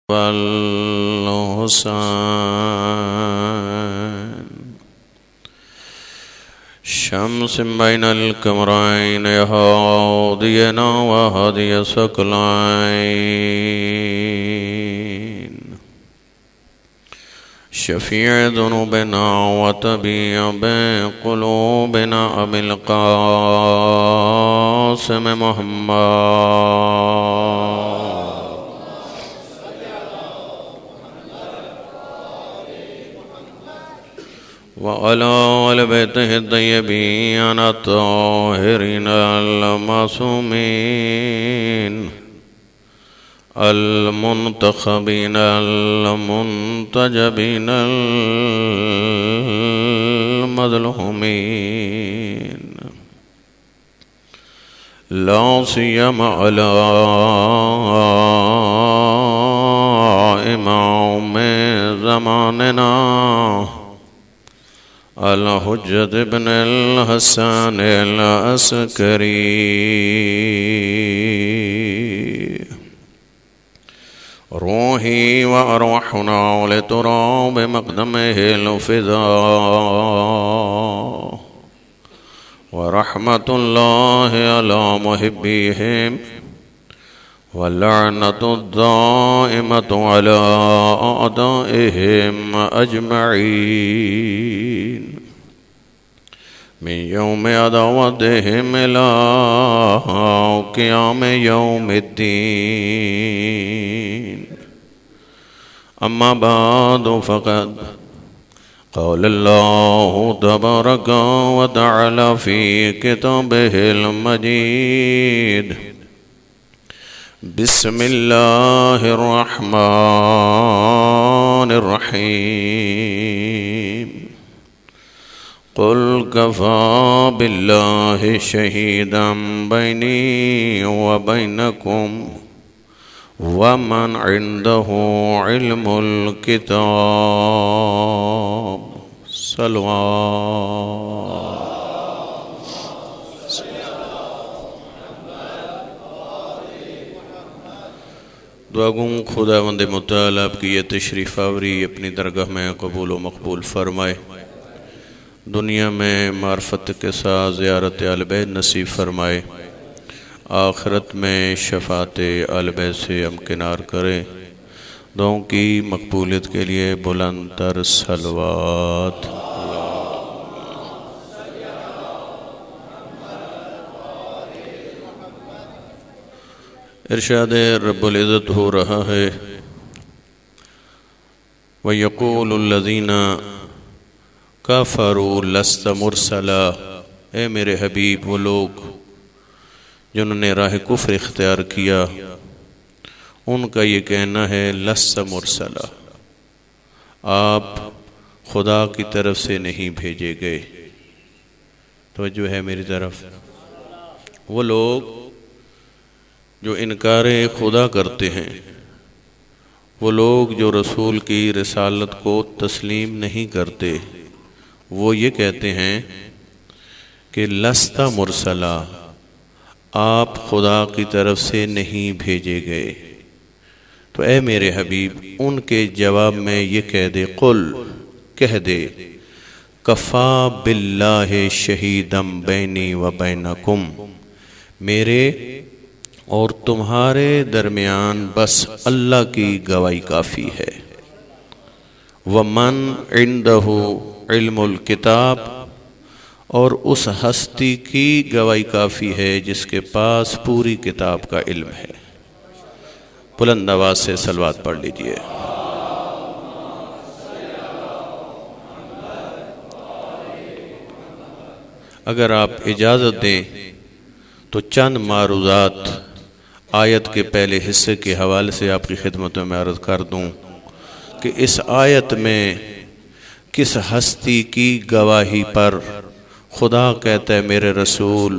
والحسين شمس بين القمرين هادينا وهدي ثقلين شفيع ذنوبنا وطبيب قلوبنا أبي القاسم محمد وعلى آل بيته الطيبين الطاهرين المعصومين المنتخبين المنتجبين المظلومين لا سيما على إمام زماننا الحجة بن الحسن العسكري روحي وأرواحنا لتراب مقدمه الفداء ورحمة الله على محبيهم واللعنة الدائمة على أعدائهم أجمعين من يوم عداوتهم إلى قيام يوم الدين أما بعد فقد قال الله تبارك وتعالى في كتابه المجيد بسم الله الرحمن الرحيم قل كفى بالله شهيدا بيني وبينكم ومن عنده علم الكتاب صلوات دعاگوں خداوند متعال آپ کی یہ تشریف آوری اپنی درگاہ میں قبول و مقبول فرمائے، دنیا میں معرفت کے ساتھ زیارت اہل بیت نصیب فرمائے، آخرت میں شفاعت اہل بیت سے امکنار کرے، دعاؤں کی مقبولیت کے لیے بلند تر صلوات۔ ارشاد رب العزت ہو رہا ہے وَيَقُولُ الَّذِينَ كَفَرُوا لَسْتَ مُرْسَلًا، اے میرے حبیب وہ لوگ جنہوں نے راہ کفر اختیار کیا ان کا یہ کہنا ہے لَسْتَ مُرْسَلًا، آپ خدا کی طرف سے نہیں بھیجے گئے۔ توجہ ہے میری طرف، وہ لوگ جو انکار خدا کرتے ہیں، وہ لوگ جو رسول کی رسالت کو تسلیم نہیں کرتے، وہ یہ کہتے ہیں کہ لست مرسلا، آپ خدا کی طرف سے نہیں بھیجے گئے۔ تو اے میرے حبیب ان کے جواب میں یہ کہہ دے، قل کہہ دے، کفا باللہ شہیدم بینی و بینکم، میرے اور تمہارے درمیان بس اللہ کی گواہی کافی ہے۔ وَمَنْ عِنْدَهُ عِلْمُ الْكِتَابِ، اور اس ہستی کی گواہی کافی ہے جس کے پاس پوری کتاب کا علم ہے۔ بلند آواز سے صلوات پڑھ لیجئے۔ اگر آپ اجازت دیں تو چند معروضات آیت کے پہلے حصے کے حوالے سے آپ کی خدمت میں عرض کر دوں کہ اس آیت میں کس ہستی کی گواہی پر خدا کہتا ہے میرے رسول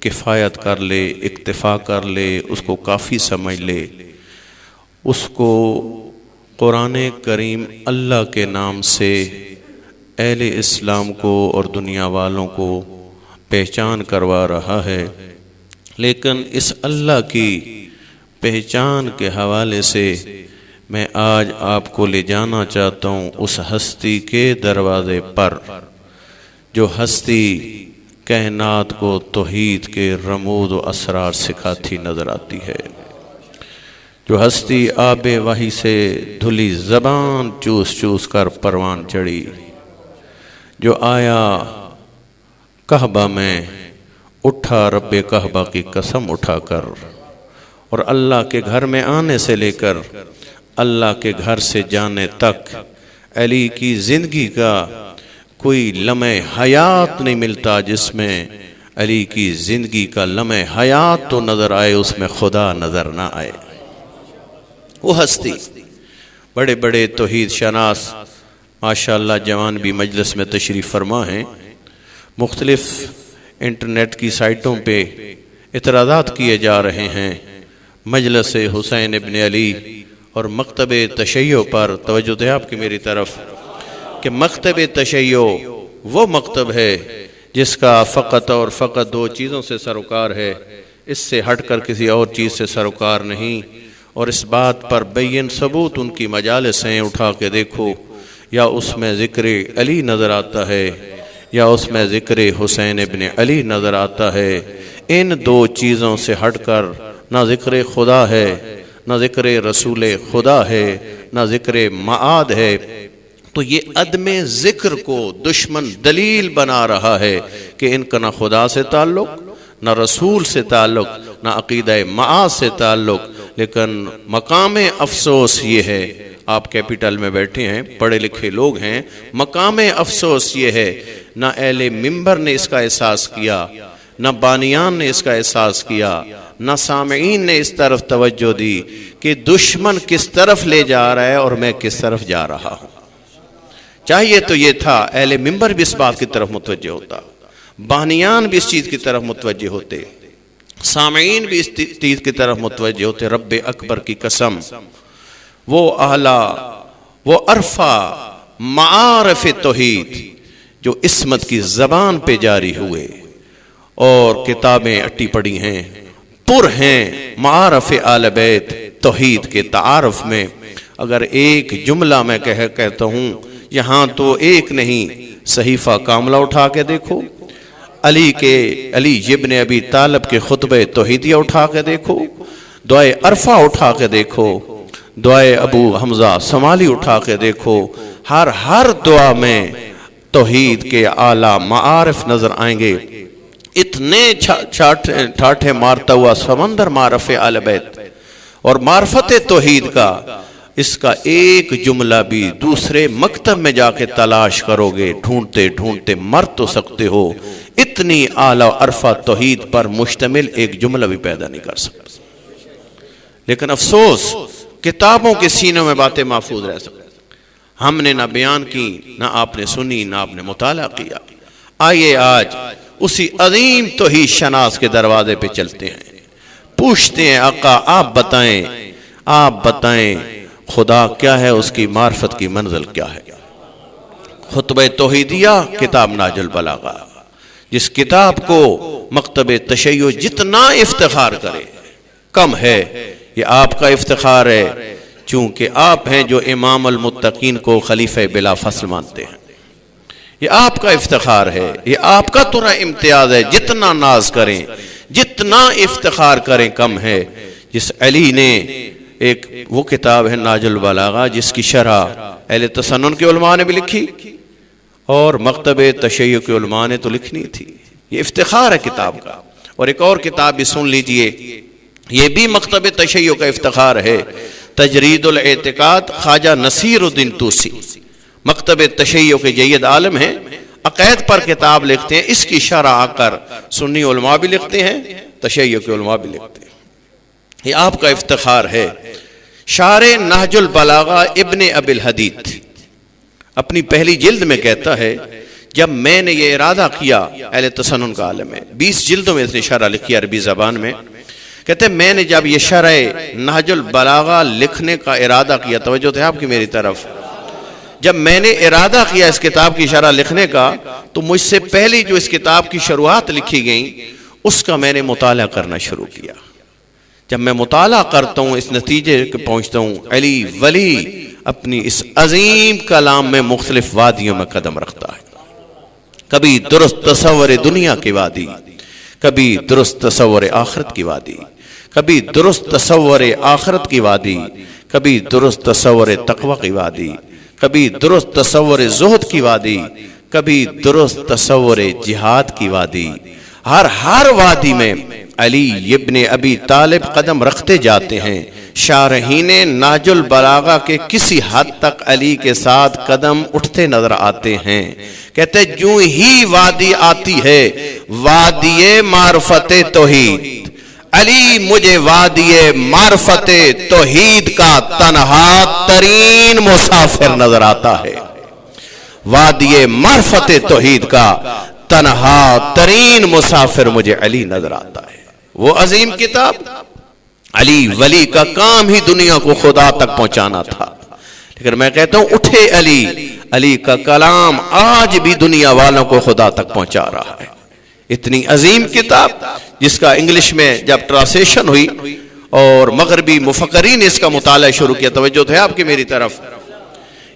کفایت کر لے، اکتفا کر لے، اس کو کافی سمجھ لے، اس کو قرآن کریم اللہ کے نام سے اہل اسلام کو اور دنیا والوں کو پہچان کروا رہا ہے، لیکن اس اللہ کی پہچان کے حوالے سے میں آج آپ کو لے جانا چاہتا ہوں اس ہستی کے دروازے پر جو ہستی کائنات کو توحید کے رموز و اسرار سکھاتی نظر آتی ہے، جو ہستی آب وحی سے دھلی زبان چوس چوس کر پروان چڑھی، جو آیا کعبہ میں، اٹھا رب کعبہ کی قسم اٹھا کر، اور اللہ کے گھر میں آنے سے لے کر اللہ کے گھر سے جانے تک علی کی زندگی کا کوئی لمحہ حیات نہیں ملتا جس میں علی کی زندگی کا لمحہ حیات تو نظر آئے، اس میں خدا نظر نہ آئے۔ وہ ہستی بڑے بڑے توحید شناس ماشاءاللہ جوان بھی مجلس میں تشریف فرما ہیں، مختلف انٹرنیٹ کی سائٹوں پہ اعتراضات کیے جا رہے ہیں مجلس حسین ابن علی اور مکتب تشیع پر۔ توجہ دیں آپ کی میری طرف کہ مکتب تشیع وہ مکتب ہے جس کا فقط اور فقط دو چیزوں سے سروکار ہے، اس سے ہٹ کر کسی اور چیز سے سروکار نہیں، اور اس بات پر بین ثبوت ان کی مجالس ہیں، اٹھا کے دیکھو، یا اس میں ذکر علی نظر آتا ہے یا اس میں ذکر حسین ابن علی نظر آتا ہے۔ ان دو چیزوں سے ہٹ کر نہ ذکر خدا ہے، نہ ذکر رسول خدا ہے، نہ ذکر معاد ہے، تو یہ عدم ذکر کو دشمن دلیل بنا رہا ہے کہ ان کا نہ خدا سے تعلق، نہ رسول سے تعلق، نہ عقیدہ معاد سے تعلق۔ لیکن مقام افسوس یہ ہے، آپ کیپٹل میں بیٹھے ہیں، پڑھے لکھے لوگ ہیں، مقام افسوس یہ ہے نہ اہل منبر نے اس کا احساس کیا، نہ بانیان نے اس کا احساس کیا، نہ سامعین نے اس طرف توجہ دی کہ دشمن کس طرف لے جا رہا ہے اور میں کس طرف جا رہا ہوں۔ چاہیے تو یہ تھا اہل منبر بھی اس بات کی طرف متوجہ ہوتا، بانیان بھی اس چیز کی طرف متوجہ ہوتے، سامعین بھی اس چیز کی طرف متوجہ ہوتے۔ رب اکبر کی قسم، وہ اعلیٰ، وہ عرفہ معارف توحید جو عصمت کی زبان پہ جاری ہوئے اور کتابیں اٹی پڑی ہیں، پر ہیں معارف آل بیت توحید کے تعارف میں۔ اگر ایک جملہ میں کہتا ہوں، یہاں تو ایک نہیں، صحیفہ کاملہ اٹھا کے دیکھو، علی ابن ابی طالب کے خطبہ توحیدیہ اٹھا کے دیکھو، دعائے عرفہ اٹھا کے دیکھو، دعائے ابو حمزہ سمالی اٹھا کے دیکھو، ہر دعا میں توحید کے اعلیٰ معارف نظر آئیں گے۔ اتنے ٹھاٹھے مارتا ہوا سمندر معرف آل بیت اور معرفت توحید کا، اس کا ایک جملہ بھی دوسرے مکتب میں جا کے تلاش کرو گے، ڈھونڈتے ڈھونڈتے مر تو سکتے ہو، اتنی اعلیٰ عرفہ توحید پر مشتمل ایک جملہ بھی پیدا نہیں کر سکتے۔ لیکن افسوس، کتابوں کے سینوں میں باتیں محفوظ رہ سکتے، ہم نے نہ بیان کی، نہ آپ نے سنی، نہ آپ نے مطالعہ کیا۔ آئیے آج اسی عظیم توحید شناس کے دروازے پہ چلتے ہیں، پوچھتے ہیں آقا آپ بتائیں خدا کیا ہے، اس کی معرفت کی منزل کیا ہے۔ خطبہ توحیدیہ کتاب نہج البلاغہ، جس کتاب کو مکتب تشیع جتنا افتخار کرے کم ہے، یہ آپ کا افتخار ہے، چونکہ آپ ہیں جو امام المتقین کو خلیفہ بلا فصل مانتے ہیں۔ یہ آپ کا افتخار ہے، یہ آپ کا ترا امتیاز ہے، جتنا ناز کریں، جتنا افتخار کریں کم ہے۔ جس علی نے ایک وہ کتاب ہے نہج البلاغہ، جس کی شرح اہل تسنن کے علماء نے بھی لکھی اور مکتب تشیع کے علماء نے تو لکھنی تھی۔ یہ افتخار ہے کتاب کا۔ اور ایک اور کتاب بھی سن لیجئے، یہ بھی مکتب تشیع کا افتخار ہے، تجرید الاعتقاد خواجہ نصیر الدین توسی، مکتب تشیع کے جید عالم ہیں، عقائد پر کتاب لکھتے ہیں، اس کی شرح آ کر سنی علماء بھی لکھتے ہیں، تشیع کے علماء بھی لکھتے ہیں۔ یہ آپ کا افتخار ہے۔ شارح نہج البلاغہ ابن ابی الحدید اپنی پہلی جلد میں کہتا ہے، جب میں نے یہ ارادہ کیا، اہل تسنن کا عالم ہے، 20 جلدوں میں اس نے شرح لکھی عربی زبان میں، کہتے ہیں میں نے جب یہ شرح نہج البلاغہ لکھنے کا ارادہ کیا، توجہ تھے آپ کی میری طرف، جب میں نے ارادہ کیا اس کتاب کی شرح لکھنے کا، تو مجھ سے پہلی جو اس کتاب کی شروعات لکھی گئیں اس کا میں نے مطالعہ کرنا شروع کیا۔ جب میں مطالعہ کرتا ہوں اس نتیجے پہ پہنچتا ہوں علی ولی اپنی اس عظیم کلام میں مختلف وادیوں میں قدم رکھتا ہے. کبھی درست تصور دنیا کی وادی، کبھی درست تصور آخرت کی وادی، کبھی درست تصور آخرت کی وادی، کبھی درست تصور تقوی کی وادی، کبھی درست تصور زہد کی وادی، کبھی درست تصور جہاد کی وادی. ہر وادی میں علی ابن ابی طالب قدم رکھتے جاتے ہیں. شارحین نہج البلاغہ کے کسی حد تک علی کے ساتھ قدم اٹھتے نظر آتے ہیں. کہتے جو ہی وادی آتی ہے وادی معرفت توحید، علی مجھے وادی معرفت توحید کا تنہا ترین مسافر نظر آتا ہے. وادی معرفت توحید کا تنہا ترین مسافر مجھے علی نظر آتا ہے. وہ عظیم کتاب، علی ولی کا کام ہی دنیا کو خدا تک پہنچانا تھا. لیکن میں کہتا ہوں اٹھے علی کا کلام آج بھی دنیا والوں کو خدا تک پہنچا رہا ہے. اتنی عظیم کتاب جس کا انگلش میں جب ٹرانسلیشن ہوئی اور مغربی مفکرین نے اس کا مطالعہ شروع کیا، توجہ ہے آپ کی میری طرف،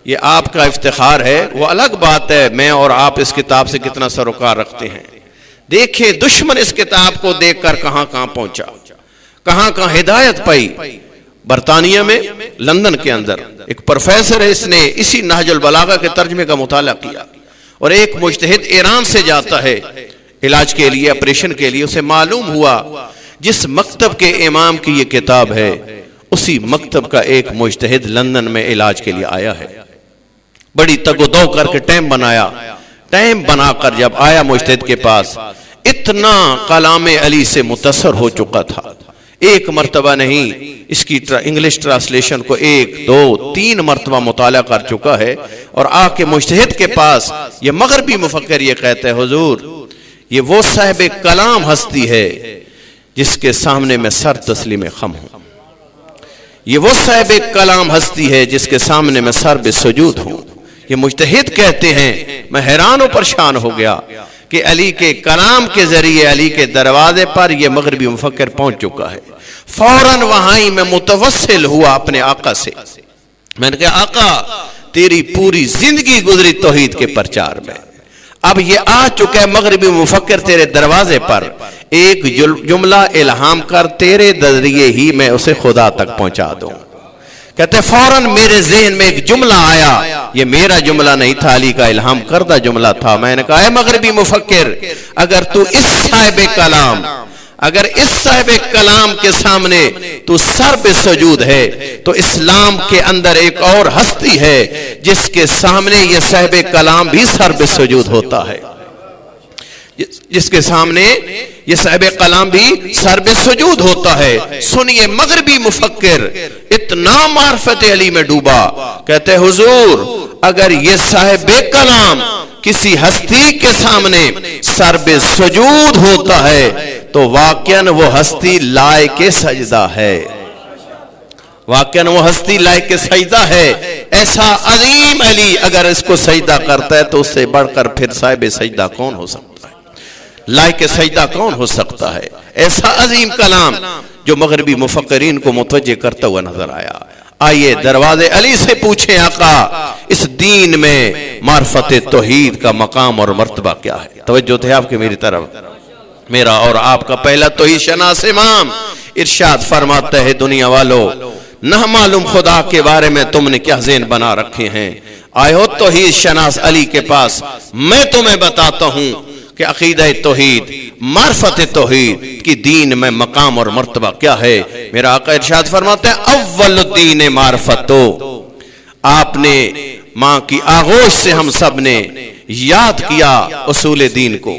یہ آپ کا افتخار ہے. وہ الگ بات ہے میں اور آپ اس کتاب سے کتنا سروکار رکھتے ہیں. دیکھیں دشمن اس کتاب کو دیکھ کر کہاں پہنچا، کہاں ہدایت پائی. برطانیہ میں لندن کے اندر ایک پروفیسر ہے، اس نے اسی نہج البلاغہ کے ترجمے کا مطالعہ کیا، اور ایک مجتہد ایران سے جاتا ہے علاج کے لیے، آپریشن کے لیے. اسے معلوم ہوا جس مکتب کے امام کی یہ کتاب ہے اسی مکتب کا ایک مجتہد لندن میں علاج کے لیے آیا ہے. بڑی تگ و دو کر کے ٹائم بنا کر جب آیا مجتہد کے پاس، اتنا کلام علی سے متاثر ہو چکا تھا. ایک مرتبہ نہیں، اس کی انگلش ٹرانسلیشن کو 1 2 3 مرتبہ مطالعہ کر چکا ہے. اور آ کے مجتہد کے پاس یہ مغربی مفکر یہ کہتا ہے حضور یہ وہ صاحب کلام ہستی ہے جس کے سامنے میں سر تسلیم خم ہوں. یہ وہ صاحب کلام ہستی ہے جس کے سامنے میں سر بے سجود ہوں. یہ مجتہد کہتے ہیں. میں حیران و پریشان ہو گیا کہ علی کے کلام کے ذریعے علی کے دروازے پر یہ مغربی مفکر پہنچ چکا ہے. فوراً وہاں ہی میں متوسل ہوا اپنے آقا سے. میں نے کہا آقا تیری پوری زندگی گزری توحید کے پرچار میں، اب یہ آ چکا ہے مغربی مفکر تیرے دروازے پر، ایک جملہ الہام کر تیرے ذریعے ہی میں اسے خدا تک پہنچا دوں. کہتے فوراً میرے ذہن میں ایک جملہ آیا، یہ میرا جملہ نہیں تھا، علی کا الہام کردہ جملہ تھا. میں نے کہا اے مغربی مفکر، اگر تو اس صاحب کلام کے سامنے تو سر پہ سجود ہے تو اسلام کے اندر ایک اور ہستی ہے جس کے سامنے یہ صاحب کلام بھی سر پہ سجود ہوتا ہے، جس کے سامنے یہ صاحب کلام بھی سر پہ سجود ہوتا ہے. سنیے مغربی مفکر اتنا معرفت علی میں ڈوبا، کہتے حضور اگر یہ صاحب کلام کسی ہستی کے سامنے سر پہ سجود ہوتا ہے تو واقعاً وہ ہستی لائق سجدہ ہے، واقعاً وہ ہستی لائق سجدہ ہے. ایسا عظیم علی اگر اس کو سجدہ کرتا ہے تو اس سے بڑھ کر پھر صاحب سجدہ کون ہو سکتا ہے، لائق سجدہ کون ہو سکتا ہے. ایسا عظیم کلام جو مغربی مفکرین کو متوجہ کرتا ہوا نظر آیا. آئیے دروازے علی سے پوچھیں آقا اس دین میں معرفت توحید کا مقام اور مرتبہ کیا ہے. توجہ تھے آپ کی میری طرف. میرا اور آپ کا پہلا توحید شناس امام ارشاد فرماتا ہے دنیا والو نہ معلوم خدا کے بارے میں تم نے کیا ذہن بنا رکھے ہیں، آئے ہو توحید شناس علی کے پاس، میں تمہیں بتاتا ہوں کہ عقیدہ توحید معرفت توحید کی دین میں مقام اور مرتبہ کیا ہے. میرا آقا ارشاد فرماتا ہے اول الدین معرفتو. آپ نے ماں کی آغوش سے ہم سب نے یاد کیا اصول دین کو،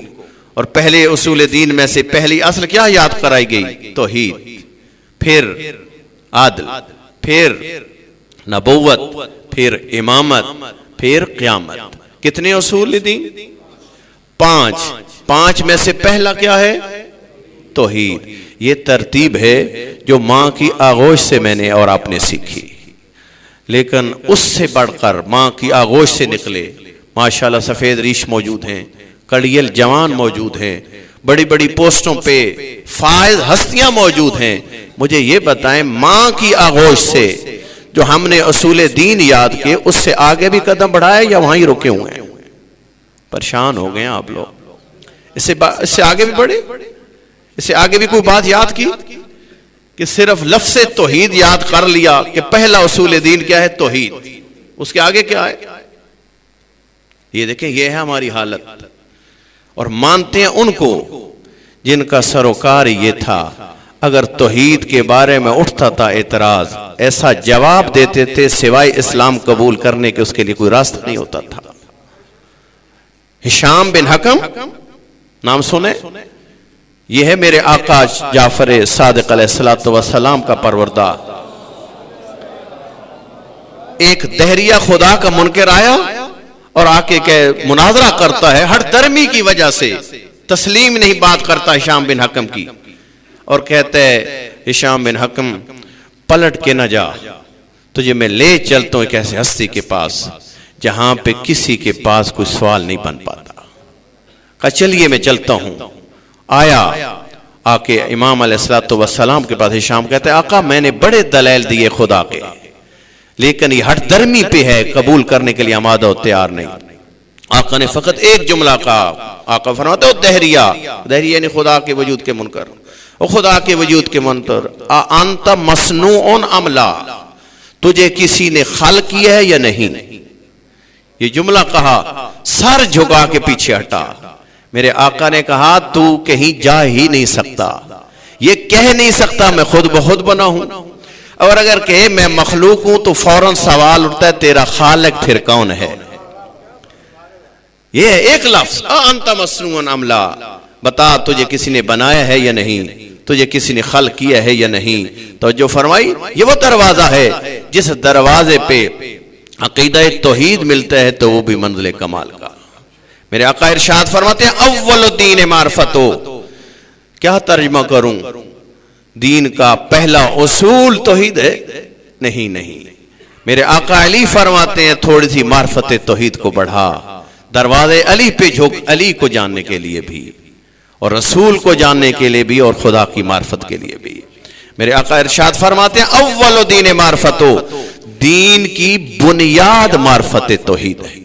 اور پہلے اصول دین میں سے پہلی اصل کیا یاد کرائی گئی؟ توحید، پھر عدل، پھر نبوت، پھر امامت، پھر قیامت. کتنے اصول دین؟ 5 میں سے پہلا کیا ہے؟ توحید. یہ ترتیب ہے جو ماں کی آغوش سے میں نے اور آپ نے سیکھی. لیکن اس سے بڑھ کر ماں کی آغوش سے نکلے ماشاءاللہ سفید ریش موجود ہیں، کڑیل جوان موجود ہیں، بڑی بڑی پوسٹوں پہ فائز ہستیاں موجود ہیں، مجھے یہ بتائیں ماں کی آغوش سے جو ہم نے اصول دین یاد کیے اس سے آگے بھی قدم بڑھائے یا وہیں رکے ہوئے ہیں؟ پریشان ہو گئے آپ لوگ، اس سے آگے بھی بڑھے، اس سے آگے بھی کوئی بات یاد کی کہ صرف لفظ توحید یاد کر لیا کہ پہلا اصول دین کیا ہے؟ توحید، اس کے آگے کیا ہے؟ یہ دیکھیں، یہ ہے ہماری حالت، اور مانتے ہیں ان کو جن کا سروکار یہ تھا اگر توحید کے بارے میں اٹھتا تھا اعتراض، ایسا جواب دیتے تھے سوائے اسلام قبول کرنے کے اس کے لیے کوئی راستہ نہیں ہوتا تھا۔ ہشام بن حکم نام سنے؟ یہ ہے میرے آقا جعفر صادق علیہ السلام کا پروردہ۔ ایک دہریہ خدا کا منکر آیا اور آ کے مناظرہ کرتا ہے، ہر درمی کی وجہ سے تسلیم نہیں بات کرتا ہشام بن حکم کی، اور کہتے ہیں ہشام بن حکم پلٹ کے نہ جا، تجھے میں لے چلتا ہوں ایک ایسے ہستی کے پاس جہاں پہ کسی کے پاس کوئی سوال نہیں بن پاتا۔ کہا چلیے میں چلتا ہوں۔ آیا، آ کے امام علیہ السلام کے پاس ہشام کہتے ہیں آقا میں نے بڑے دلائل دیے خدا کے، لیکن یہ ہٹ درمی پہ ہے، قبول کرنے کے لیے آمادہ و تیار نہیں۔ آقا نے فقط ایک جملہ کہا، آقا فرماتے ہو دہریہ یعنی خدا کے وجود کے منکر، اور خدا کے وجود کے منکر، انت مصنوع ام لا، تجھے کسی نے خلق کیا ہے یا نہیں؟ یہ جملہ کہا، سر جھکا کے پیچھے ہٹا۔ میرے آقا نے کہا تو کہیں جا ہی نہیں سکتا، یہ کہہ نہیں سکتا میں خود بخود بنا ہوں، اور اگر کہے میں مخلوق ہوں تو فوراً سوال اٹھتا ہے تیرا خالق پھر کون ہے؟ یہ ہے ایک لفظ، انت مصنوع ام لا، بتا تجھے کسی نے بنایا ہے یا نہیں، تجھے کسی نے خلق کیا ہے یا نہیں؟ تو جو فرمائی یہ وہ دروازہ ہے جس دروازے پہ عقیدہ توحید ملتا ہے تو وہ بھی منزل کمال کا۔ میرے آقا ارشاد فرماتے ہیں اول دین معرفتو، کیا ترجمہ کروں؟ دین کا پہلا اصول توحید ہے؟ نہیں۔ میرے آقا علی فرماتے ہیں تھوڑی سی معرفت توحید کو بڑھا، دروازے علی پہ جھک، علی کو جاننے کے لیے بھی اور رسول کو جاننے کے لیے بھی اور خدا کی معرفت کے لیے بھی۔ میرے آقا ارشاد فرماتے ہیں اول دین معرفتو، دین کی بنیاد معرفت توحید ہے۔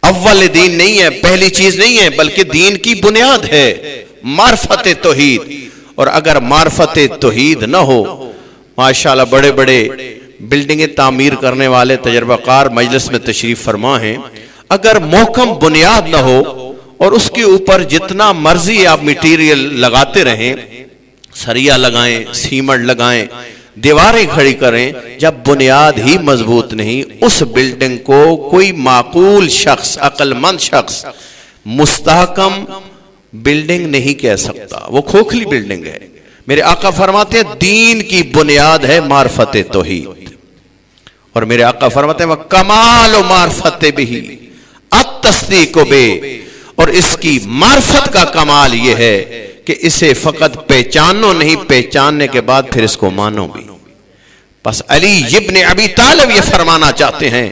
اول دین نہیں ہے، پہلی چیز نہیں ہے، بلکہ دین کی بنیاد ہے معرفت توحید۔ اور اگر معرفت توحید نہ ہو، ماشاءاللہ بڑے بڑے بلڈنگیں تعمیر کرنے والے تجربہ کار مجلس میں تشریف فرما ہیں، اگر محکم بنیاد نہ ہو اور اس کے اوپر جتنا مرضی آپ میٹیریل لگاتے رہیں، سریا لگائیں، سیمنٹ لگائیں، دیواریں کھڑی کریں، جب بنیاد ہی مضبوط نہیں، اس بلڈنگ کو کوئی معقول شخص، عقل مند شخص مستحکم بلڈنگ نہیں کہہ سکتا، وہ کھوکھلی بلڈنگ ہے۔ میرے آقا فرماتے ہیں دین کی بنیاد ہے معرفت توحید، اور میرے آقا فرماتے ہیں وَكَمَالُ مَعْرِفَتِ بِهِ التصدیق بے، اور اس کی معرفت کا کمال یہ ہے کہ اسے فقط پہچانو نہیں، پہچاننے کے بعد پھر اس کو مانو بھی۔ بس علی ابن ابی طالب یہ فرمانا چاہتے ہیں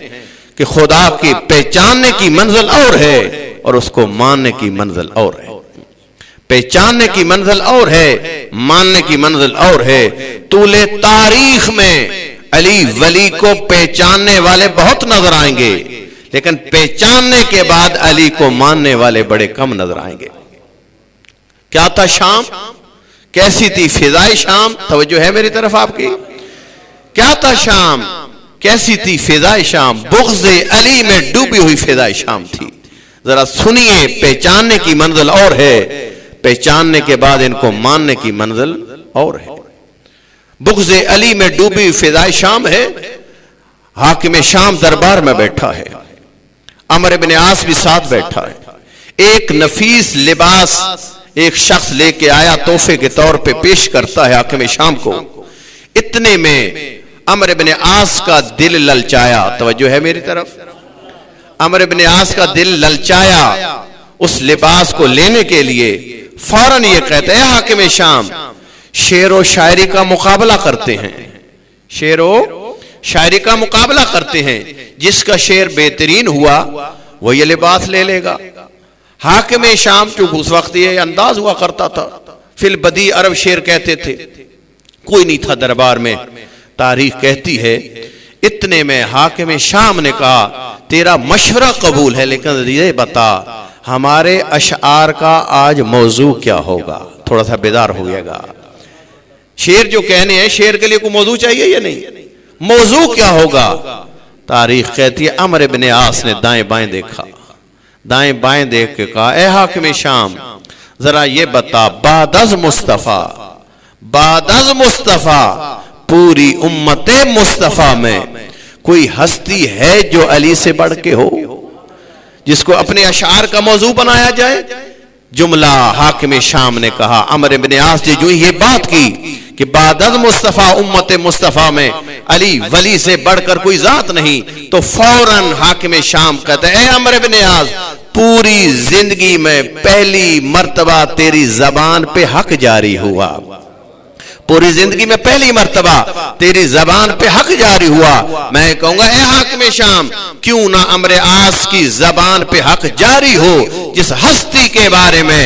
کہ خدا کی پہچاننے کی منزل اور ہے اور اس کو ماننے کی منزل اور ہے۔ پہچاننے کی منزل اور ہے، ماننے کی منزل اور ہے۔ طول تاریخ میں علی ولی کو پہچاننے والے بہت نظر آئیں گے، لیکن پہچاننے کے بعد علی کو ماننے والے بڑے کم نظر آئیں گے۔ کیا تھا شام؟ کیسی تھی فضائے شام؟ توجہ ہے میری طرف آپ کی؟ کیا تھا شام؟ کیسی تھی فضائے شام؟ بغض علی میں ڈوبی ہوئی فضائے شام تھی۔ ذرا سنیے، پہچاننے کی منزل اور ہے، پہچاننے کے بعد ان کو ماننے کی منزل اور ہے۔ بغض علی میں ڈوبی ہوئی فضائے شام ہے۔ حاکم شام دربار میں بیٹھا ہے، عمرو بن عاص بھی ساتھ بیٹھا ہے۔ ایک نفیس لباس ایک شخص لے کے آیا، تحفے کے طور پہ پیش کرتا ہے حاکم شام کو۔ اتنے میں عمرو بن عاص کا دل للچایا، توجہ ہے میری طرف؟ عمرو بن عاص کا دل للچایا اس لباس کو لینے کے لیے، فوراً یہ کہتے ہیں حاکم شام شعر و شاعری کا مقابلہ کرتے ہیں، شعر و شاعری کا مقابلہ کرتے ہیں، جس کا شعر بہترین ہوا وہ یہ لباس لے لے گا۔ حاکم شام چونکہ اس وقت یہ انداز ہوا کرتا تھا، فی البدی عرب شعر کہتے تھے، کوئی نہیں تھا دربار میں. تاریخ کہتی ہے اتنے میں حاکم شام نے کہا تیرا مشورہ قبول ہے، لیکن یہ بتا ہمارے اشعار کا آج موضوع کیا ہوگا. تھوڑا سا بیدار ہوئے گا. شعر جو کہنے ہیں، شعر کے لیے کوئی موضوع چاہیے یا نہیں؟ موضوع کیا ہوگا؟ تاریخ کہتی ہے عمرو بن عاص نے دائیں بائیں دیکھا، دائیں بائیں دیکھ کے کہا اے حاکم شام ذرا یہ بتا، بعد از مصطفیٰ، بعد از مصطفیٰ پوری امت مصطفیٰ میں کوئی ہستی ہے جو علی سے بڑھ کے ہو، جس کو اپنے اشعار کا موضوع بنایا جائے؟ جملہ حاکم شام نے کہا. عمرو بن عاص نے جو یہ بات کی کہ بعد از مصطفیٰ امت مصطفیٰ میں علی ولی سے بڑھ کر کوئی ذات نہیں، تو فوراً حاکم شام کہتا ہے اے عمرو بن عاص پوری زندگی میں پہلی مرتبہ تیری زبان پہ حق جاری ہوا، پوری زندگی میں پہلی مرتبہ تیری زبان پہ حق جاری ہوا. میں کہوں گا اے حاکم شام کیوں نہ عمرو عاص کی زبان پہ حق جاری ہو جس ہستی کے بارے میں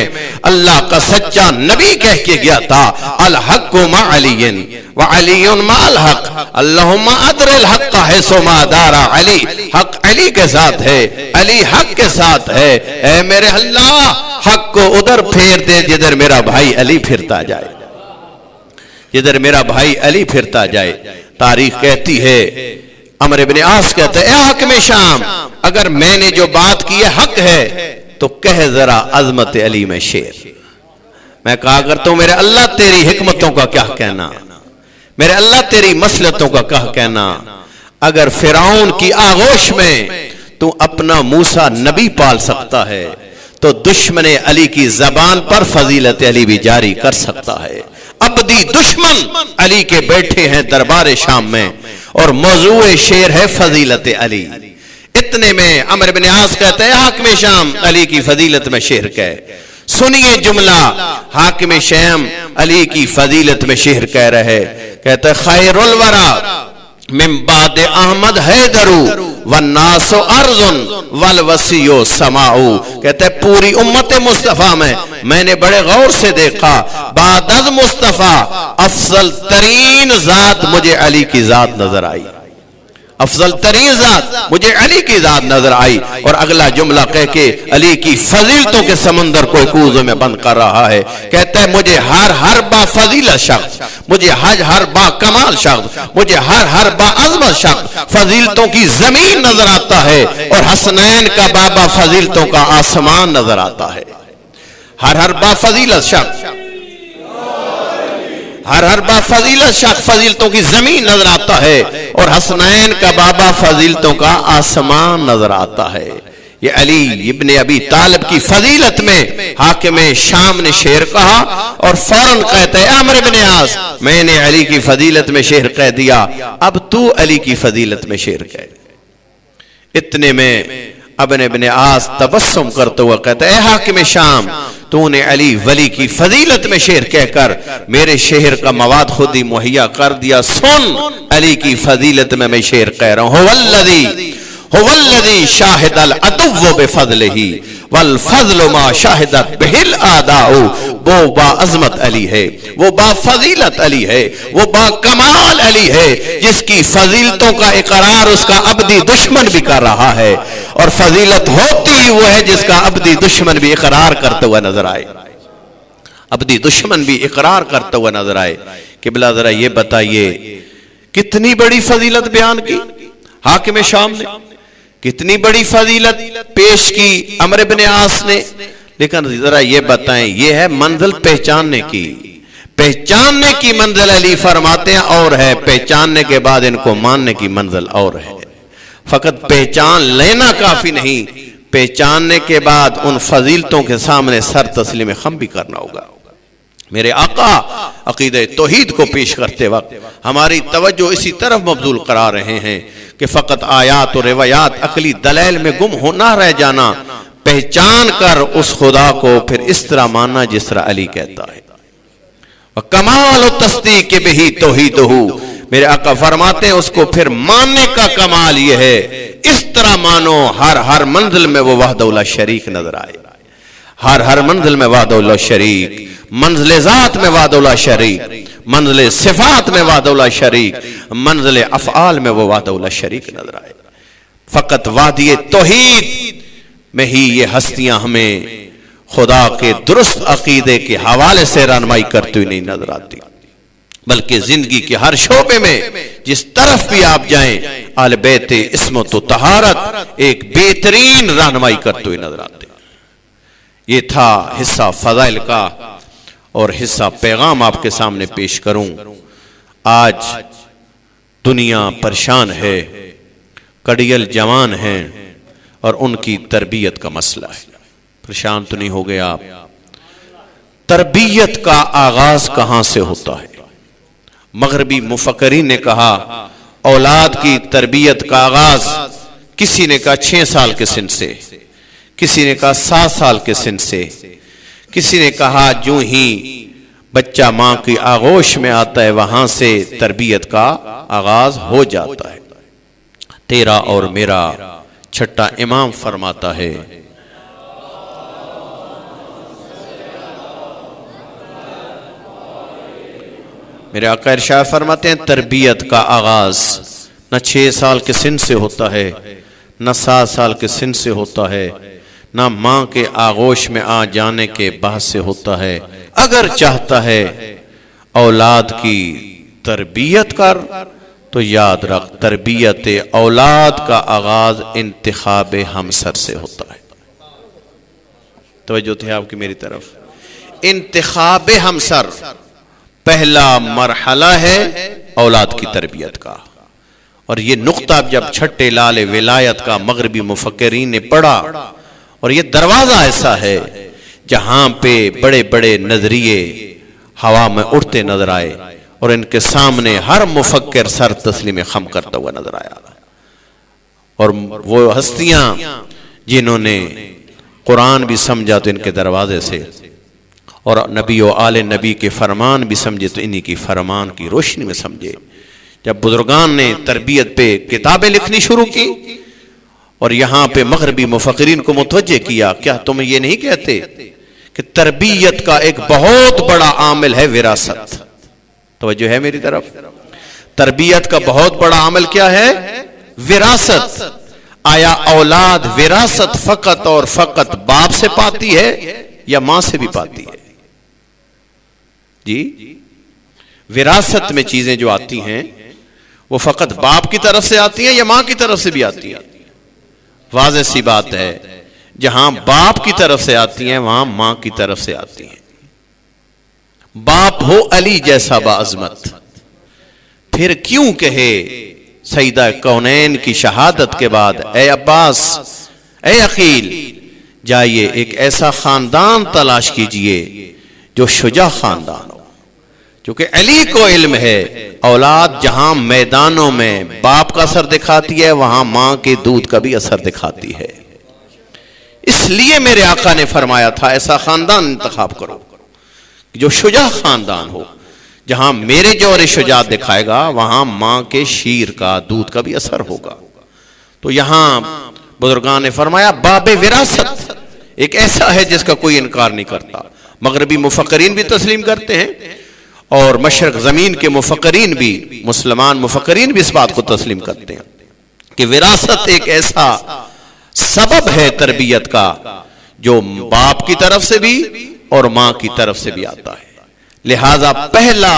اللہ کا سچا نبی کہہ کے گیا تھا الحق مع علی وعلی مع الحق اللہم ادر الحق حیث ما دار علی. حق علی کے ساتھ ہے، علی حق کے ساتھ ہے. اے میرے اللہ حق کو ادھر پھیر دے جدھر میرا بھائی علی پھرتا جائے، جدھر میرا بھائی علی پھرتا جائے. تاریخ کہتی ہے عمرو بن عاص کہتا ہے اے حاکم شام اگر میں نے جو بات کی ہے حق ہے تو کہہ ذرا عظمت علی میں شعر. میں کہا اگر تو میرے اللہ تیری حکمتوں کا کیا کہنا، میرے اللہ تیری مصلحتوں کا کیا کہنا. اگر فرعون کی آغوش میں تو اپنا موسیٰ نبی پال سکتا ہے تو دشمن علی کی زبان پر فضیلت علی بھی جاری کر سکتا ہے. ابدی دشمن علی کے بیٹھے ہیں دربار شام میں اور موضوع شعر ہے فضیلت علی. اتنے میں عمرو بن عاص کہتا ہے حاکم شام علی کی فضیلت میں شعر کہہ. سنیے جملہ حاکم شام علی کی فضیلت میں شعر کہہ رہے. کہتا ہے خیر الورا من بعد احمد حیدر والناس ارض والوسیع سماع. کہتا ہے پوری امت مصطفیٰ میں نے بڑے غور سے دیکھا بعد از مصطفیٰ افضل ترین ذات مجھے علی کی ذات نظر آئی، افضل ترین ذات مجھے علی کی ذات نظر آئی. اور اگلا جملہ کہہ کے علی کی فضیلتوں کے سمندر کو کوزوں میں بند کر رہا ہے. کہتا ہے مجھے ہر با فضیلت شخص، مجھے ہر با کمال شخص، مجھے ہر با عظمت شخص فضیلتوں کی زمین نظر آتا ہے اور حسنین کا بابا فضیلتوں کا آسمان نظر آتا ہے. ہر با فضیلت شخص، ہر با فضیلت شخص فضیلتوں کی زمین نظر آتا ہے اور حسنین کا بابا فضیلتوں کا آسمان نظر آتا ہے. یہ علی ابن ابی طالب کی فضیلت میں حاکم شام نے شعر کہا اور فوراً کہتا ہے عمرو بن عاص میں نے علی کی فضیلت میں شعر کہہ دیا، اب تو علی کی فضیلت میں شعر کہہ. اتنے میں ابن عاص تبسم کرتے ہوئے کہتا ہے اے حاکم شام تو نے علی ولی کی فضیلت میں شعر کہہ کر میرے شعر کا مواد خود ہی مہیا کر دیا. سن علی کی فضیلت میں شعر کہہ رہا ہوں. هو الذي شاهد العدو بفضله والفضل ما شاهدت به الاعداء. وہ با عظمت علی ہے، وہ با فضیلت علی ہے، وہ با کمال علی ہے جس کی فضیلتوں کا اقرار اس کا ابدی دشمن بھی کر رہا ہے اور فضیلت ہوتی ہی وہ ہے جس کا ابدی دشمن بھی اقرار کرتے ہوئے نظر آئے، ابدی دشمن بھی اقرار کرتے ہوئے نظر آئے. قبلہ ذرا یہ بتائیے کتنی بڑی فضیلت بیان کی حاکم شام نے، کتنی بڑی فضیلت پیش کی عمرو بن عاص نے. لیکن ذرا یہ بتائیں یہ ہے منزل پہچاننے کی، پہچاننے کی منزل علی فرماتے ہیں اور ہے، پہچاننے کے بعد ان کو ماننے کی منزل اور ہے. فقط پہچان لینا کافی نہیں، پہچاننے کے بعد ان فضیلتوں کے سامنے سر تسلیم خم بھی کرنا ہوگا. میرے آقا عقیدہ توحید کو پیش کرتے وقت ہماری توجہ اسی طرف مبذول قرار رہے ہیں کہ فقط آیات و روایات عقلی دلائل میں گم ہونا رہ جانا، پہچان کر اس خدا کو پھر اس طرح ماننا جس طرح علی کہتا ہے. کمال و تصدیق بہی توحید ہو، میرے آقا فرماتے ہیں اس کو پھر ماننے کا کمال یہ ہے اس طرح مانو ہر منزل میں وہ وحدہ لا شریک نظر آئے. ہر منزل میں وحدہ لا شریک، منزل ذات میں وحدہ لا شریک، منزل صفات میں وحدہ لا شریک، منزل افعال میں وہ وحدہ لا شریک نظر آئے۔ فقط وادی توحید میں ہی یہ ہستیاں ہمیں خدا کے درست عقیدے کے حوالے سے رہنمائی کرتی ہوئی نہیں نظر آتی، بلکہ زندگی کے ہر شعبے میں جس طرف بھی آپ جائیں اہل بیت عصمت و طہارت ایک بہترین رہنمائی کرتے ہوئے نظر آتے۔ یہ تھا حصہ فضائل کا، اور حصہ پیغام آپ کے سامنے پیش کروں۔ آج دنیا پریشان ہے، کڑیل جوان ہیں، اور ان کی تربیت کا مسئلہ ہے۔ پریشان تو نہیں ہو گئے آپ؟ تربیت کا آغاز کہاں سے ہوتا ہے؟ مغربی مفکرین نے کہا اولاد کی تربیت کا آغاز کسی نے کہا 6 سال کے سن سے، کسی نے کہا 7 سال کے سن سے، کسی نے کہا جو ہی بچہ ماں کی آغوش میں آتا ہے وہاں سے تربیت کا آغاز ہو جاتا ہے۔ تیرا اور میرا چھٹا امام فرماتا ہے میرے آقا ارشاد فرماتے ہیں تربیت کا آغاز نہ 6 سال کے سن سے ہوتا ہے، نہ 7 سال کے سن سے ہوتا ہے، نہ ماں کے آغوش میں آ جانے کے بعد سے ہوتا ہے۔ اگر چاہتا ہے اولاد کی تربیت کر تو یاد رکھ تربیت اولاد کا آغاز انتخاب ہمسر سے ہوتا ہے۔ توجہ تھی آپ کی میری طرف؟ انتخاب ہمسر پہلا مرحلہ ہے اولاد کی تربیت کا، اور یہ نقطہ جب چھٹے لال ولایت کا مغربی مفکرین نے پڑھا، اور یہ دروازہ ایسا ہے جہاں پہ بڑے بڑے نظریے ہوا میں اڑتے نظر آئے، اور ان کے سامنے ہر مفکر سر تسلیم خم کرتا ہوا نظر آیا، اور وہ ہستیاں جنہوں نے قرآن بھی سمجھا تو ان کے دروازے سے، اور نبی و آل نبی کے فرمان بھی سمجھے تو انہی کی فرمان کی روشنی میں سمجھے۔ جب بزرگان نے تربیت پہ کتابیں لکھنی شروع کی اور یہاں پہ مغربی مفکرین کو متوجہ کیا، کیا تم یہ نہیں کہتے کہ تربیت کا ایک بہت بڑا عامل ہے وراثت؟ توجہ ہے میری طرف؟ تربیت کا بہت بڑا عامل کیا ہے؟ وراثت۔ آیا اولاد وراثت فقط اور فقط باپ سے پاتی ہے یا ماں سے بھی پاتی ہے؟ جی، وراثت میں چیزیں جو آتی ہیں وہ فقط باپ کی طرف سے آتی ہیں یا ماں کی طرف سے بھی آتی ہیں؟ واضح سی بات ہے، جہاں باپ کی طرف سے آتی ہیں وہاں ماں کی طرف سے آتی ہیں۔ باپ ہو علی جیسا باعظمت، پھر کیوں کہے سیدہ کونین کی شہادت کے بعد اے عباس، اے عقیل، جائیے ایک ایسا خاندان تلاش کیجئے جو شجاع خاندان ہو، کیونکہ علی کو علم ہے اولاد جہاں میدانوں میں باپ کا اثر دکھاتی ہے وہاں ماں کے دودھ کا بھی اثر دکھاتی ہے۔ اس لیے میرے آقا نے فرمایا تھا ایسا خاندان انتخاب کرو جو شجاع خاندان ہو، جہاں میرے جوہر شجاعت دکھائے گا وہاں ماں کے شیر کا دودھ کا بھی اثر ہوگا۔ تو یہاں بزرگان نے فرمایا باب وراثت ایک ایسا ہے جس کا کوئی انکار نہیں کرتا۔ مغربی مفکرین بھی تسلیم کرتے ہیں اور مشرق زمین کے مفکرین بھی، مسلمان مفکرین بھی اس بات کو تسلیم کرتے ہیں کہ وراثت ایک ایسا سبب ہے تربیت کا جو باپ کی طرف سے بھی اور ماں کی طرف سے بھی آتا ہے۔ لہذا پہلا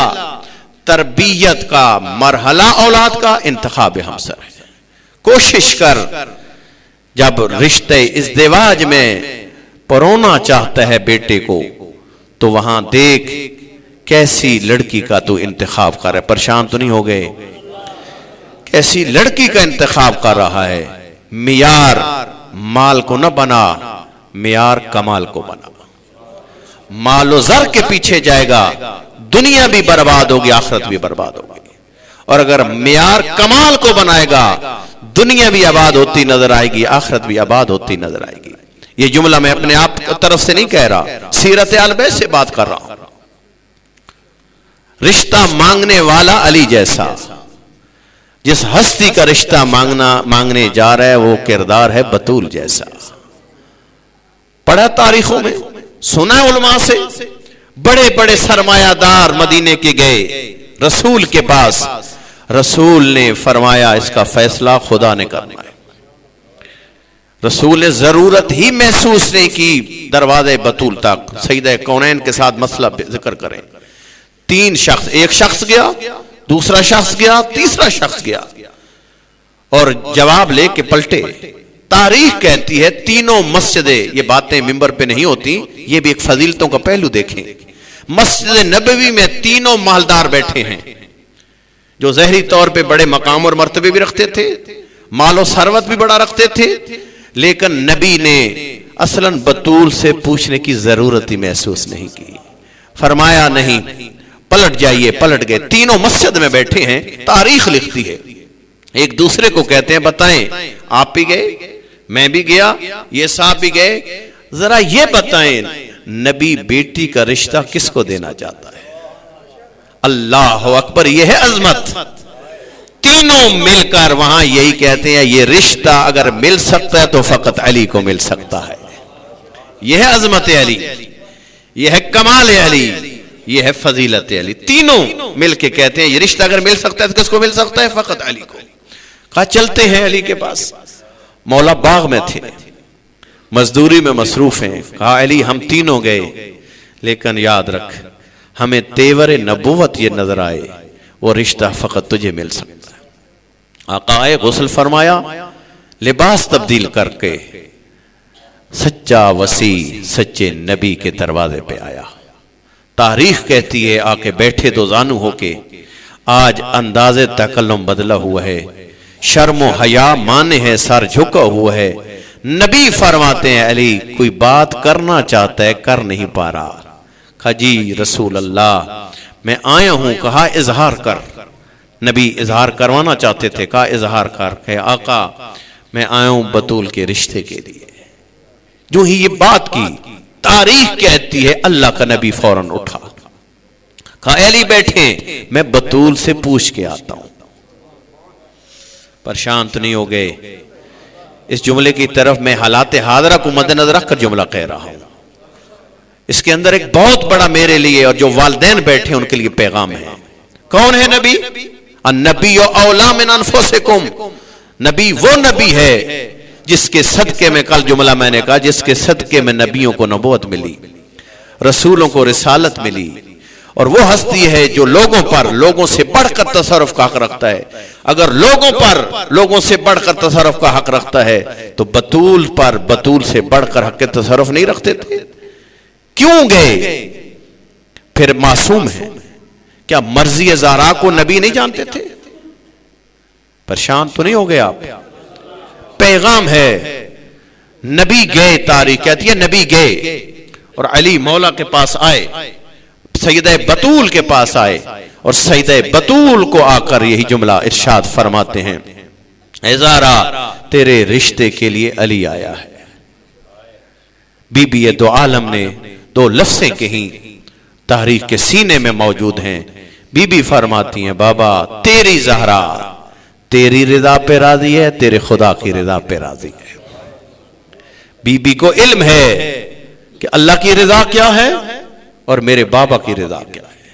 تربیت کا مرحلہ اولاد کا انتخاب ہمسر ہے۔ کوشش کر جب رشتے ازدواج میں پرونا چاہتا ہے بیٹے کو تو وہاں دیکھ کیسی لڑکی کا تو انتخاب کر رہا ہے۔ پریشان تو نہیں ہو گئے؟ کیسی لڑکی کا انتخاب کر رہا ہے؟ معیار مال کو نہ بنا، معیار کمال کو بنا۔ مال و زر کے پیچھے جائے گا دنیا بھی برباد ہوگی، آخرت بھی برباد ہوگی، اور اگر معیار کمال کو بنائے گا دنیا بھی آباد ہوتی نظر آئے گی، آخرت بھی آباد ہوتی نظر آئے گی۔ یہ جملہ میں اپنے آپ کی طرف سے نہیں کہہ رہا، سیرت آل بیت سے بات کر رہا ہوں۔ رشتہ مانگنے والا علی جیسا، جس ہستی کا رشتہ مانگنے جا رہا ہے وہ کردار ہے بطول جیسا۔ پڑھا تاریخوں میں سنا علماء سے، بڑے بڑے سرمایہ دار مدینے کے گئے رسول کے پاس، رسول نے فرمایا اس کا فیصلہ خدا نے کرنا ہے۔ رسول نے ضرورت ہی محسوس نہیں کی دروازے بطول تک سیدہ کونین کے ساتھ مسئلہ ذکر کریں۔ 3 شخص، ایک شخص گیا، دوسرا شخص گیا، تیسرا شخص گیا اور جواب لے کے پلٹے۔ تاریخ کہتی ہے تینوں مسجدیں، یہ باتیں ممبر پہ نہیں ہوتی، یہ بھی ایک فضیلتوں کا پہلو دیکھیں، مسجد نبوی میں تینوں مالدار بیٹھے ہیں جو ظاہری طور پہ بڑے مقام اور مرتبے بھی رکھتے تھے، مال و ثروت بھی بڑا رکھتے تھے، لیکن نبی نے اصلاً بطول سے پوچھنے کی ضرورت ہی محسوس نہیں کی۔ فرمایا نہیں، پلٹ جائیے، پلٹ گئے، تینوں مسجد میں بیٹھے ہیں۔ تاریخ لکھتی ہے ایک دوسرے کو کہتے ہیں بتائیں آپ بھی گئے، میں بھی گیا، یہ صاحب بھی گئے، ذرا یہ بتائیں نبی بیٹی کا رشتہ کس کو دینا چاہتا ہے؟ اللہ اکبر، یہ ہے عظمت۔ تینوں مل کر وہاں یہی کہتے ہیں یہ رشتہ اگر مل سکتا ہے تو فقط علی کو مل سکتا ہے۔ یہ ہے عظمت علی، یہ ہے کمال علی، یہ ہے فضیلت علی۔ تینوں مل کے کہتے ہیں یہ رشتہ اگر مل سکتا ہے تو کس کو مل سکتا ہے؟ فقط علی کو۔ کہا چلتے ہیں علی کے پاس۔ مولا باغ میں تھے، مزدوری میں مصروف ہیں۔ کہا علی ہم تینوں گئے، لیکن یاد رکھ ہمیں تیور نبوت یہ نظر آئے، وہ رشتہ فقط تجھے مل سکتا ہے۔ آقا آئے، غسل فرمایا، لباس تبدیل کر کے سچا وسیع سچے نبی کے دروازے پہ آیا۔ تاریخ کہتی ہے آ کے بیٹھے دو زانو ہو کے۔ آج انداز تکلم بدلا ہوا ہے، شرم و حیا مانے ہے، سر جھکا ہوا ہے۔ نبی فرماتے ہیں علی کوئی بات کرنا چاہتا ہے، کر نہیں پا رہا۔ کہا جی رسول اللہ میں آیا ہوں۔ کہا اظہار کر۔ نبی اظہار کروانا چاہتے تھے، کہا اظہار کر۔ کہ آقا میں آیا ہوں بطول کے رشتے کے لیے۔ جو ہی یہ بات کی، تاریخ کہتی ہے اللہ کا نبی فوراً اٹھا۔ کہا علی بیٹھے، میں بطول سے پوچھ کے آتا ہوں۔ پریشان تو نہیں ہو گئے؟ اس جملے کی طرف میں حالات حاضرہ کو مد نظر رکھ کر جملہ کہہ رہا ہوں۔ اس کے اندر ایک بہت بڑا میرے لیے اور جو والدین بیٹھے ان کے لیے پیغام ہے۔ کون ہے نبی؟ النبی اولا من انفسکم۔ نبی وہ نبی ہے جس کے صدقے میں، کل جملہ میں نے کہا، جس کے صدقے میں نبیوں کو نبوت ملی، رسولوں کو رسالت ملی، اور وہ ہستی ہے جو لوگوں پر لوگوں سے بڑھ کر تصرف کا حق رکھتا ہے۔ اگر لوگوں پر لوگوں سے بڑھ کر تصرف کا حق رکھتا ہے تو بطول پر بطول سے بڑھ کر حق تصرف نہیں رکھتے تھے؟ کیوں گئے؟ پھر معصوم ہے، کیا مرضی زہرا کو نبی نہیں جانتے تھے؟ پریشان تو نہیں ہو گئے آپ؟ پیغام ہے، نبی گئے، تاریخ کہتی ہے نبی گئے اور علی مولا کے پاس آئے، سیدہ بطول کے پاس آئے اور سیدہ بطول کو آ کر یہی جملہ ارشاد فرماتے ہیں، اے زہرا تیرے رشتے کے لیے علی آیا ہے۔ بی بی دو عالم نے 2 لفظیں کہیں، تاریخ کے سینے میں موجود ہیں۔ بی بی فرماتی ہیں بابا تیری زہرا تیری رضا پہ راضی ہے، تیرے خدا کی رضا پہ راضی ہے۔ بی بی کو علم ہے کہ اللہ کی رضا کیا ہے اور میرے بابا کی رضا کیا ہے۔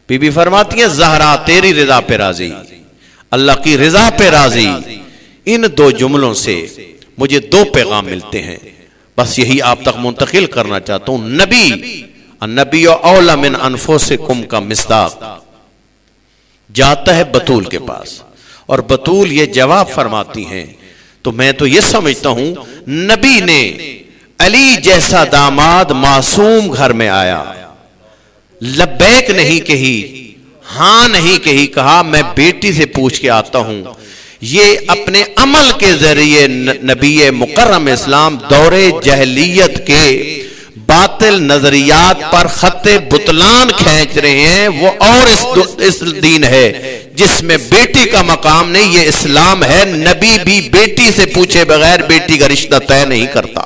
بی بی فرماتی ہیں زہرا تیری رضا پہ راضی، اللہ کی رضا پہ راضی۔ ان 2 جملوں سے مجھے 2 پیغام ملتے ہیں، بس یہی آپ تک منتقل کرنا چاہتا ہوں۔ نبی النبی اولا من انفسکم کا مصداق جاتا ہے بطول کے پاس اور بطول یہ جواب فرماتی ہیں، تو میں تو یہ سمجھتا ہوں نبی نے علی جیسا داماد معصوم گھر میں آیا، لبیک نہیں کہی، ہاں نہیں کہی، کہا میں بیٹی سے پوچھ کے آتا ہوں۔ یہ اپنے عمل کے ذریعے نبی مکرم اسلام دور جہلیت کے باطل نظریات پر خط بطلان کھینچ رہے ہیں۔ وہ اور اس دین ہے جس میں بیٹی کا مقام نہیں، یہ اسلام ہے۔ نبی بھی بیٹی سے پوچھے بغیر بیٹی کا رشتہ طے نہیں کرتا،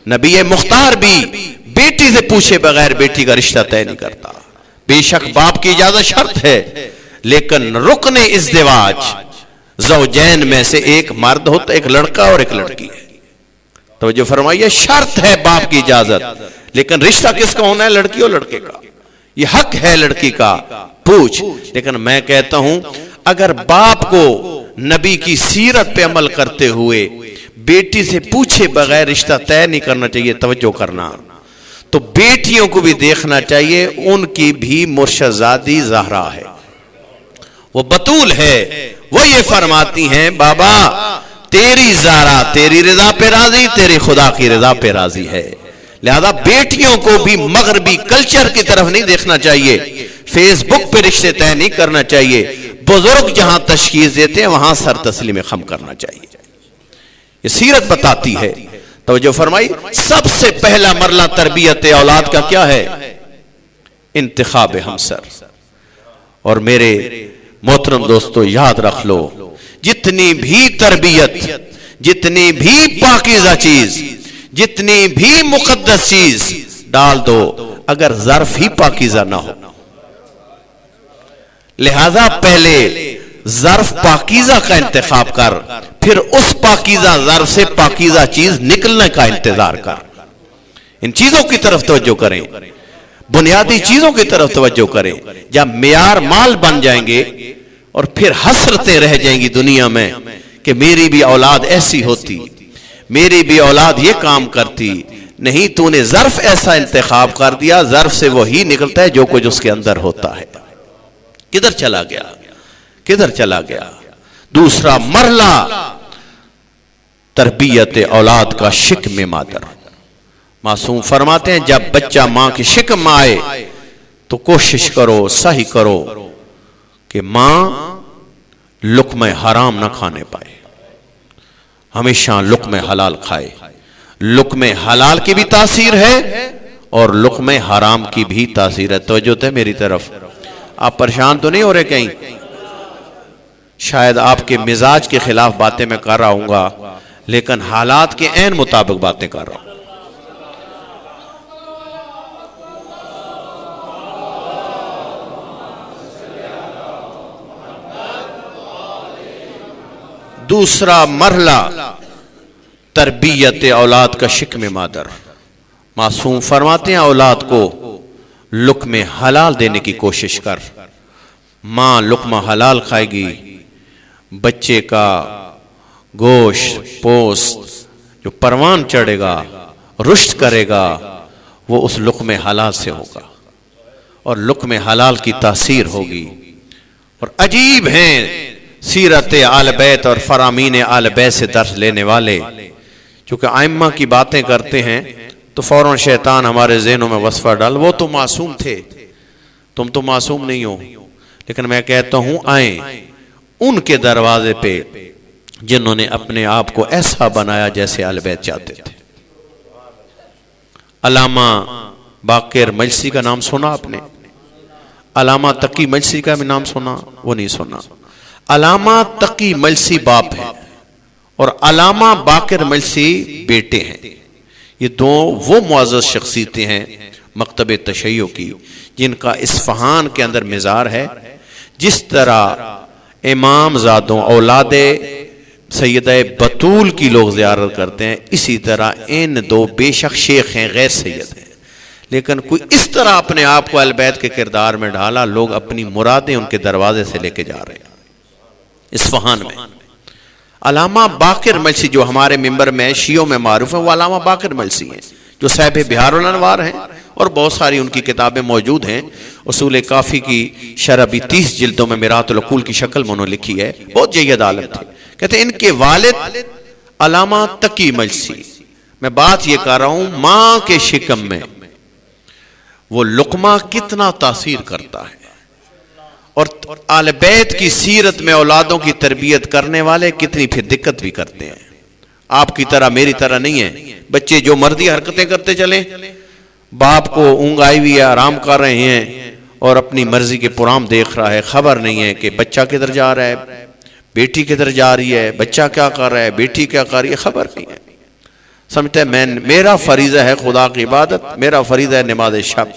نبی مختار بھی بیٹی سے پوچھے بغیر بیٹی کا رشتہ طے نہیں کرتا۔ بے شک باپ کی اجازت شرط ہے، لیکن رکن ازدواج زوجین میں سے ایک مرد ہوتا ہے، ایک لڑکا اور ایک لڑکی ہے۔ توجہ فرمائیے، شرط ہے باپ کی اجازت، لیکن رشتہ کس کا ہونا ہے؟ لڑکی اور لڑکے کا، یہ حق ہے لڑکی کا، پوچھ۔ لیکن میں کہتا ہوں اگر باپ کو نبی کی سیرت پہ عمل کرتے ہوئے بیٹی سے پوچھے بغیر رشتہ طے نہیں کرنا چاہیے، توجہ کرنا، تو بیٹیوں کو بھی دیکھنا چاہیے، ان کی بھی مرشدزادی زہرا ہے، وہ بطول ہے، وہ یہ فرماتی ہیں بابا تیری زہرا تیری رضا پہ راضی، تیری خدا کی رضا پہ راضی ہے، لہذا بیٹیوں کو بھی مغربی کلچر کی طرف نہیں دیکھنا چاہیے، فیس بک پہ رشتے طے نہیں کرنا چاہیے، بزرگ جہاں تشخیص دیتے ہیں وہاں سر تسلیم خم کرنا چاہیے، یہ سیرت بتاتی ہے۔ توجہ فرمائی، سب سے پہلا مرحلہ تربیت اولاد کا کیا ہے؟ انتخاب ہمسر۔ اور میرے محترم دوستو یاد رکھ لو، جتنی بھی تربیت، جتنی بھی پاکیزہ چیز، جتنی بھی مقدس چیز ڈال دو اگر ظرف ہی پاکیزہ نہ ہو، لہذا پہلے ظرف پاکیزہ کا انتخاب کر، پھر اس پاکیزہ ظرف سے پاکیزہ چیز نکلنے کا انتظار کر۔ ان چیزوں کی طرف توجہ کریں، بنیادی چیزوں کی طرف توجہ کریں، جب معیار مال بن جائیں گے اور پھر حسرتیں رہ جائیں گی دنیا میں کہ میری بھی اولاد ایسی ہوتی، میری بھی اولاد یہ کام کرتی، نہیں تو نے ظرف ایسا انتخاب کر دیا، ظرف سے وہی نکلتا ہے جو کچھ اس کے اندر ہوتا ہے۔ کدھر چلا گیا، کدھر چلا گیا؟ دوسرا مرحلہ تربیت اولاد کا شکم مادر۔ معصوم فرماتے ہیں جب بچہ ماں کی شکم میں آئے تو کوشش کرو، صحیح کرو کہ ماں لقمہ حرام نہ کھانے پائے، ہمیشہ لقمہ حلال کھائے۔ لقمہ حلال کی بھی تاثیر ہے اور لقمہ حرام کی بھی تاثیر ہے۔ توجہ ہے میری طرف، آپ پریشان تو نہیں ہو رہے کہیں؟ شاید آپ کے مزاج کے خلاف باتیں میں کر رہا ہوں گا، لیکن حالات کے عین مطابق باتیں کر رہا ہوں۔ دوسرا مرحلہ تربیت اولاد کا شکم مادر۔ معصوم فرماتے ہیں اولاد کو لقمہ حلال دینے کی کوشش کر، ماں لقمہ حلال کھائے گی، بچے کا گوشت پوست جو پروان چڑھے گا، رشد کرے گا، وہ اس لقمہ حلال سے ہوگا اور لقمہ حلال کی تاثیر ہوگی۔ اور عجیب ہیں سیرت آل بیت اور فرامین آل بیت سے درس لینے والے، چونکہ ائمہ کی باتیں کرتے ہیں تو فوراً شیطان ہمارے ذہنوں میں وصفہ ڈال، وہ تو معصوم تھے، تم تو معصوم نہیں ہو۔ لیکن میں کہتا ہوں آئیں ان کے دروازے پہ جنہوں نے اپنے آپ کو ایسا بنایا جیسے آل بیت چاہتے تھے۔ علامہ باقر مجلسی کا نام سنا آپ نے؟ علامہ تقی مجلسی کا بھی نام سنا؟ وہ نہیں سنا۔ علامہ تقی مجلسی باپ ہے اور علامہ باقر مجلسی بیٹے ہیں۔ یہ دو وہ معزز شخصیتیں ہیں مکتب تشیع کی جن کا اصفہان کے اندر مزار ہے۔ جس طرح امام زادوں اولاد سیدہ بطول کی لوگ زیارت کرتے ہیں، اسی طرح ان دو بے شک شیخ ہیں، غیر سید ہیں، لیکن کوئی اس طرح اپنے آپ کو اہل بیت کے کردار میں ڈالا، لوگ اپنی مرادیں ان کے دروازے سے لے کے جا رہے ہیں۔ اصفہان میں علامہ باقر مجلسی جو ہمارے ممبر میں شیعوں میں معروف ہیں، وہ علامہ باقر مجلسی ہیں جو صاحب بہار الانوار ہیں، اور بہت ساری ان کی کتابیں موجود ہیں۔ اصول کافی کی شرح بھی 30 جلدوں میں میرات العقول کی شکل میں انہوں نے لکھی ہے، بہت جید عالم تھے۔ کہتے ہیں ان کے والد علامہ تقی مجلسی، میں بات یہ کر رہا ہوں ماں کے شکم میں وہ لقمہ کتنا تاثیر کرتا ہے، اور آل بیت کی سیرت میں اولادوں کی تربیت کرنے والے کتنی پھر دقت بھی کرتے ہیں۔ آپ کی طرح میری طرح نہیں ہے، بچے جو مرضی حرکتیں کرتے چلیں، باپ کو اونگ آئی ہوئی ہے، آرام کر رہے ہیں اور اپنی مرضی کے پرام دیکھ رہا ہے، خبر نہیں ہے کہ بچہ کدھر جا رہا ہے، بیٹی کدھر جا رہی ہے، بچہ کیا کر رہا ہے، بیٹی کیا کر رہی ہے، خبر نہیں ہے۔ سمجھتے ہیں میرا فریضہ ہے خدا کی عبادت، میرا فریضہ ہے نماز شب۔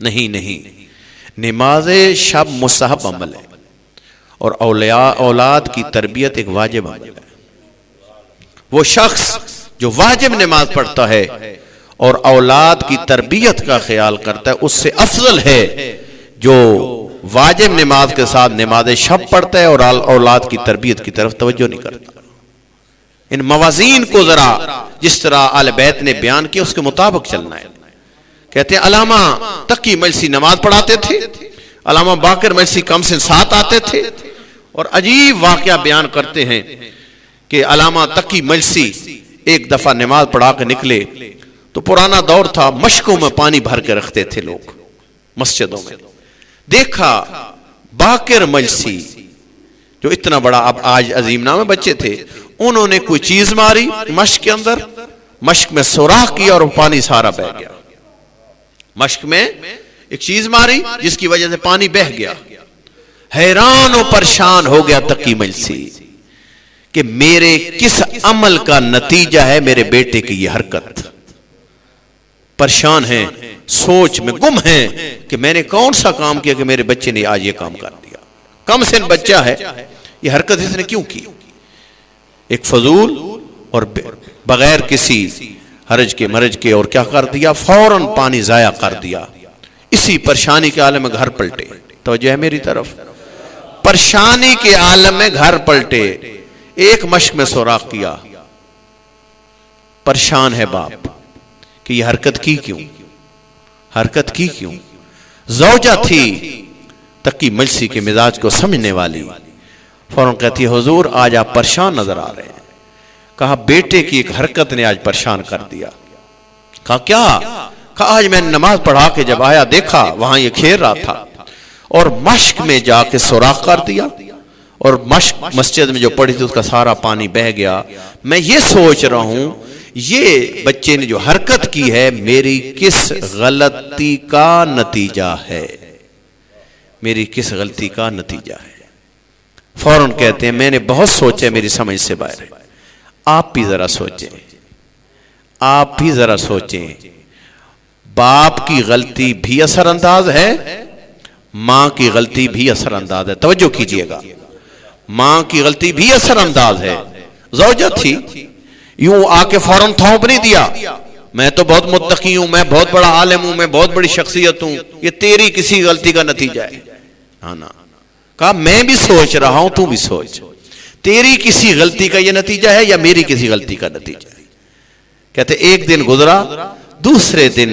نہیں، نماز شب مستحب عمل ہے اور اولاد کی تربیت ایک واجب عمل ہے۔ وہ شخص جو واجب نماز پڑھتا ہے اور اولاد کی تربیت کا خیال کرتا ہے اس سے افضل ہے جو واجب نماز کے ساتھ نماز شب پڑھتا ہے اور اولاد کی تربیت کی طرف توجہ نہیں کرتا۔ ان موازین کو ذرا جس طرح آل بیت نے بیان کیا اس کے مطابق چلنا ہے۔ کہتے ہیں علامہ تقی مجلسی نماز پڑھاتے تھے، علامہ باقر مجلسی کم سے ساتھ آتے تھے، اور عجیب واقعہ بیان کرتے ہیں کہ علامہ تقی مجلسی ایک دفعہ نماز پڑھا کے نکلے تو پرانا دور تھا، مشکوں میں پانی بھر کے رکھتے تھے لوگ مسجدوں میں۔ دیکھا باقر مجلسی جو اتنا بڑا اب آج عظیم نام بچے تھے، انہوں نے کوئی چیز ماری مشک کے اندر، مشک میں سوراخ کیا اور وہ پانی سارا بہ گیا۔ مشک میں ایک چیز ماری جس کی وجہ سے پانی بہ گیا۔ حیران و پریشان ہو گیا تقی مجلسی کہ میرے کس عمل کا نتیجہ ہے میرے بیٹے کی یہ حرکت۔ پریشان ہیں، سوچ میں گم ہیں کہ میں نے کون سا کام کیا کہ میرے بچے نے آج یہ کام کر دیا۔ کم سن بچہ ہے، یہ حرکت اس نے کیوں کی؟ ایک فضول اور بغیر کسی حرج کے مرج کے اور کیا کر دیا، فوراً پانی ضائع کر دیا۔ اسی پریشانی کے عالم میں گھر پلٹے۔ توجہ ہے میری طرف؟ پریشانی کے عالم میں گھر پلٹے، ایک مشک میں سوراخ کیا۔ پریشان ہے باپ کہ یہ حرکت کی کیوں، حرکت کی کیوں؟ زوجہ تھی تقی مجلسی کے مزاج کو سمجھنے والی، فوراً کہتی ہے حضور آج آپ پریشان نظر آ رہے ہیں۔ کہا بیٹے کی ایک حرکت نے آج پریشان کر دیا۔ کہا کیا؟ کہا آج میں نے نماز پڑھا کے جب آیا دیکھا وہاں یہ کھیل رہا تھا اور مشک میں جا کے سوراخ کر دیا، اور مشک مسجد میں جو پڑی تھی اس کا سارا پانی بہ گیا۔ میں یہ سوچ رہا ہوں یہ بچے نے جو حرکت کی ہے میری کس غلطی کا نتیجہ ہے، میری کس غلطی کا نتیجہ ہے۔ فوراً کہتے ہیں میں نے بہت سوچا، میری سمجھ سے باہر ہے۔ آپ بھی ذرا سوچیں، آپ بھی ذرا سوچیں، باپ کی غلطی بھی اثر انداز ہے، ماں کی غلطی بھی اثر انداز ہے۔ توجہ کیجئے گا، ماں کی غلطی بھی اثر انداز ہے۔ زوجہ تھی، یوں آ کے فوراً تھوپ نہیں دیا میں تو بہت متقی ہوں، میں بہت بڑا عالم ہوں، میں بہت بڑی شخصیت ہوں، یہ تیری کسی غلطی کا نتیجہ ہے۔ ہاں نا، کہا میں بھی سوچ رہا ہوں، تو بھی سوچ، تیری کسی غلطی کا یہ نتیجہ ہے یا میری کسی غلطی کا نتیجہ ہے؟ کہتے ایک دن گزرا، دوسرے دن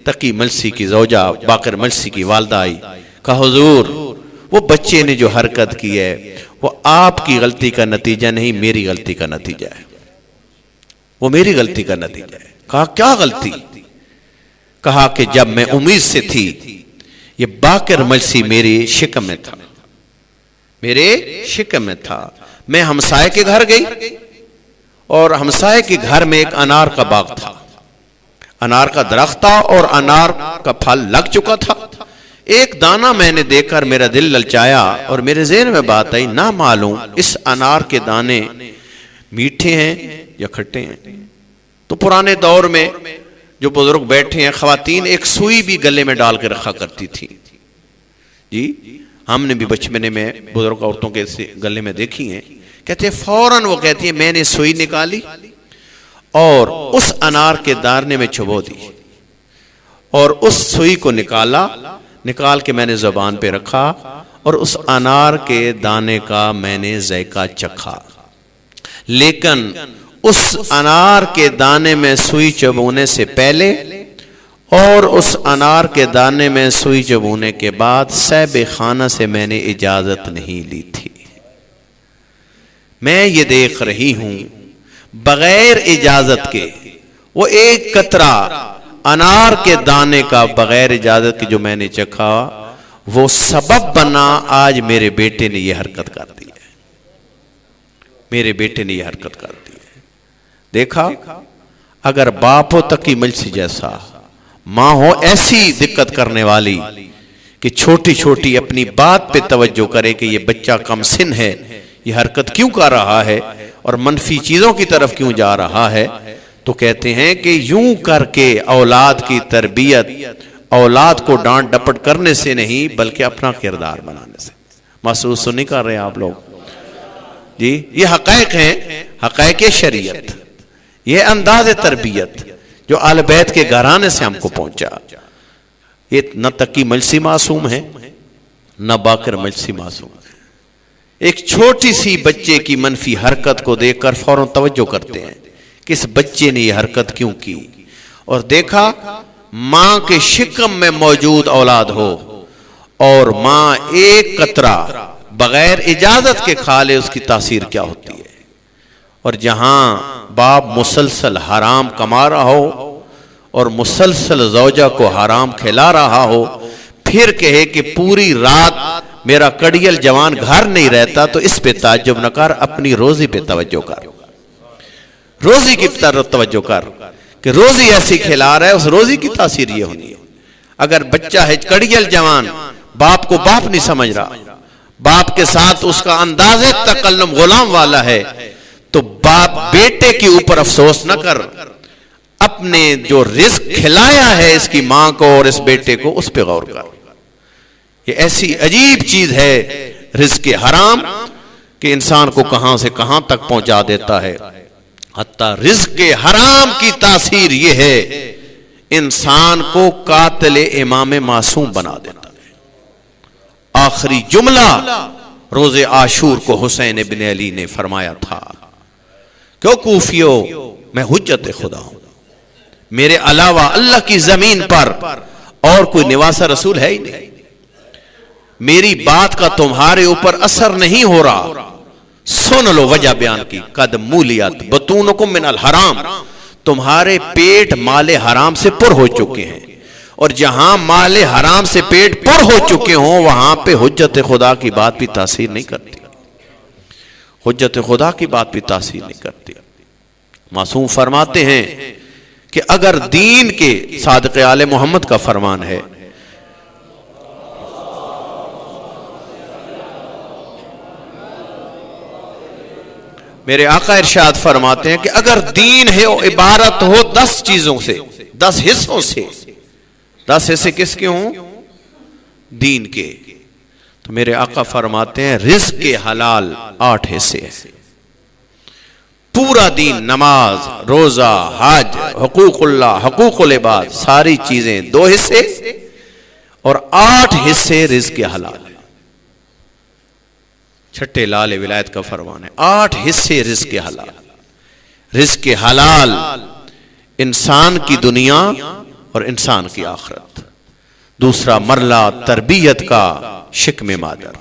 تقی مجلسی کی زوجہ باقر مجلسی کی والدہ آئی۔ کہا حضور وہ بچے نے جو حرکت کی ہے وہ آپ کی غلطی کا نتیجہ نہیں، میری غلطی کا نتیجہ ہے، وہ میری غلطی کا نتیجہ ہے۔ کہا کیا غلطی؟ کہا کہ جب میں امید سے تھی یہ باقر مجلسی میری شکم میں تھا، میرے شکم میں تھا، میں ہمسائے کے گھر گئی اور ہمسائے کے گھر میں ایک انار کا باغ تھا، انار کا درخت تھا اور انار کا پھل لگ چکا تھا۔ ایک دانہ میں نے دیکھ کر میرا دل للچایا اور میرے ذہن میں بات آئی، نہ معلوم اس انار کے دانے میٹھے ہیں یا کھٹے ہیں۔ تو پرانے دور میں جو بزرگ بیٹھے ہیں، خواتین ایک سوئی بھی گلے میں ڈال کے رکھا کرتی تھی۔ جی ہم نے بھی بچپنے میں بزرگ عورتوں کے گلے میں دیکھی ہیں۔ کہتے ہیں فوراً وہ کہتی ہے میں نے سوئی نکالی اور اس انار کے دانے میں چبو دی اور اس سوئی کو نکال کے میں نے زبان پہ رکھا اور اس انار کے دانے کا میں نے ذائقہ چکھا، لیکن اس انار کے دانے میں سوئی چبونے سے پہلے اور اس انار کے دانے میں سوئی چبونے کے بعد صاحب خانہ سے میں نے اجازت نہیں لی تھی۔ میں یہ دیکھ رہی ہوں بغیر اجازت کے وہ ایک قطرہ انار کے دانے کا بغیر اجازت کے جو میں نے چکھا وہ سبب بنا آج میرے بیٹے نے یہ حرکت کر دی ہے، میرے بیٹے نے یہ حرکت کر دی ہے۔ دیکھا اگر باپ ہو تقی مجلسی جیسا، ماں ہو ایسی دقت کرنے والی کہ چھوٹی چھوٹی اپنی بات پہ توجہ کرے کہ یہ بچہ کم سن ہے، یہ حرکت کیوں کر رہا ہے اور منفی چیزوں کی طرف کیوں جا رہا ہے، تو کہتے ہیں کہ یوں کر کے اولاد کی تربیت اولاد کو ڈانٹ ڈپٹ کرنے سے نہیں بلکہ اپنا کردار بنانے سے۔ محسوس تو نہیں کر رہے آپ لوگ؟ جی یہ حقائق ہیں، حقائق شریعت، یہ انداز تربیت جو آل بیت کے گھرانے سے ہم کو پہنچا. یہ نہ تقی مجلسی معصوم ہے نہ باقر مجلسی معصوم ہے. ایک چھوٹی سی بچے کی منفی حرکت کو دیکھ کر فوراً توجہ کرتے ہیں کہ اس بچے نے یہ حرکت کیوں کی، اور دیکھا ماں کے شکم میں موجود اولاد ہو اور ماں ایک قطرہ بغیر اجازت کے کھا لے، اس کی تاثیر کیا ہوتی ہے. اور جہاں باپ مسلسل حرام کما رہا ہو اور مسلسل زوجہ کو حرام کھلا رہا ہو، پھر کہے کہ پوری رات میرا کڑیل جوان گھر نہیں رہتا، تو اس پہ تعجب نہ کر، اپنی روزی پہ توجہ کر، روزی کی طرف توجہ کر کہ روزی ایسی کھلا رہا ہے، اس روزی کی تاثیر یہ ہونی ہے. اگر بچہ ہے کڑیل جوان، باپ کو باپ نہیں سمجھ رہا، باپ کے ساتھ اس کا انداز تکلم غلام والا ہے، تو باپ بیٹے کے اوپر افسوس نہ کر، اپنے جو رزق کھلایا ہے اس کی ماں کو اور اس بیٹے کو، اس پہ غور کر. یہ ایسی عجیب چیز ہے رزق حرام کہ انسان کو کہاں سے کہاں تک پہنچا دیتا ہے. حتیٰ رزق حرام کی تاثیر یہ ہے انسان کو قاتل امام معصوم بنا دیتا ہے. آخری جملہ روز عاشور کو حسین ابن علی نے فرمایا تھا، کیوں کوفیو، میں حجت خدا ہوں، میرے علاوہ اللہ کی زمین پر اور کوئی نواسہ رسول ہے ہی نہیں، میری بات کا تمہارے اوپر اثر نہیں ہو رہا. سن لو وجہ بیان کی، قد مولیت بطونکم من الحرام، تمہارے پیٹ مال حرام سے پر ہو چکے ہیں، اور جہاں مال حرام سے پیٹ پر ہو چکے ہوں وہاں پہ حجت خدا کی بات بھی تاثیر نہیں کرتی، حجت خدا کی بات بھی تاثیر نہیں کرتی. معصوم فرماتے ہیں کہ اگر دین کے صادق آل محمد کا فرمان ہے، میرے آقا ارشاد فرماتے ہیں کہ اگر دین ہے عبارت ہو 10 چیزوں سے، 10 حصوں سے، 10 حصے کس کے ہوں؟ دین کے. تو میرے آقا فرماتے ہیں رزق کے حلال 8 حصے ہیں. پورا دین، نماز، روزہ، حج، حقوق اللہ، حقوق العباد، ساری چیزیں 2 حصے اور 8 حصے رزق کے حلال. چھٹے لال ولایت کا فرمان ہے 8 حصے رزق کے حلال. رزق کے حلال انسان کی دنیا اور انسان کی آخرت. دوسرا مرلہ تربیت کا شکم مادر،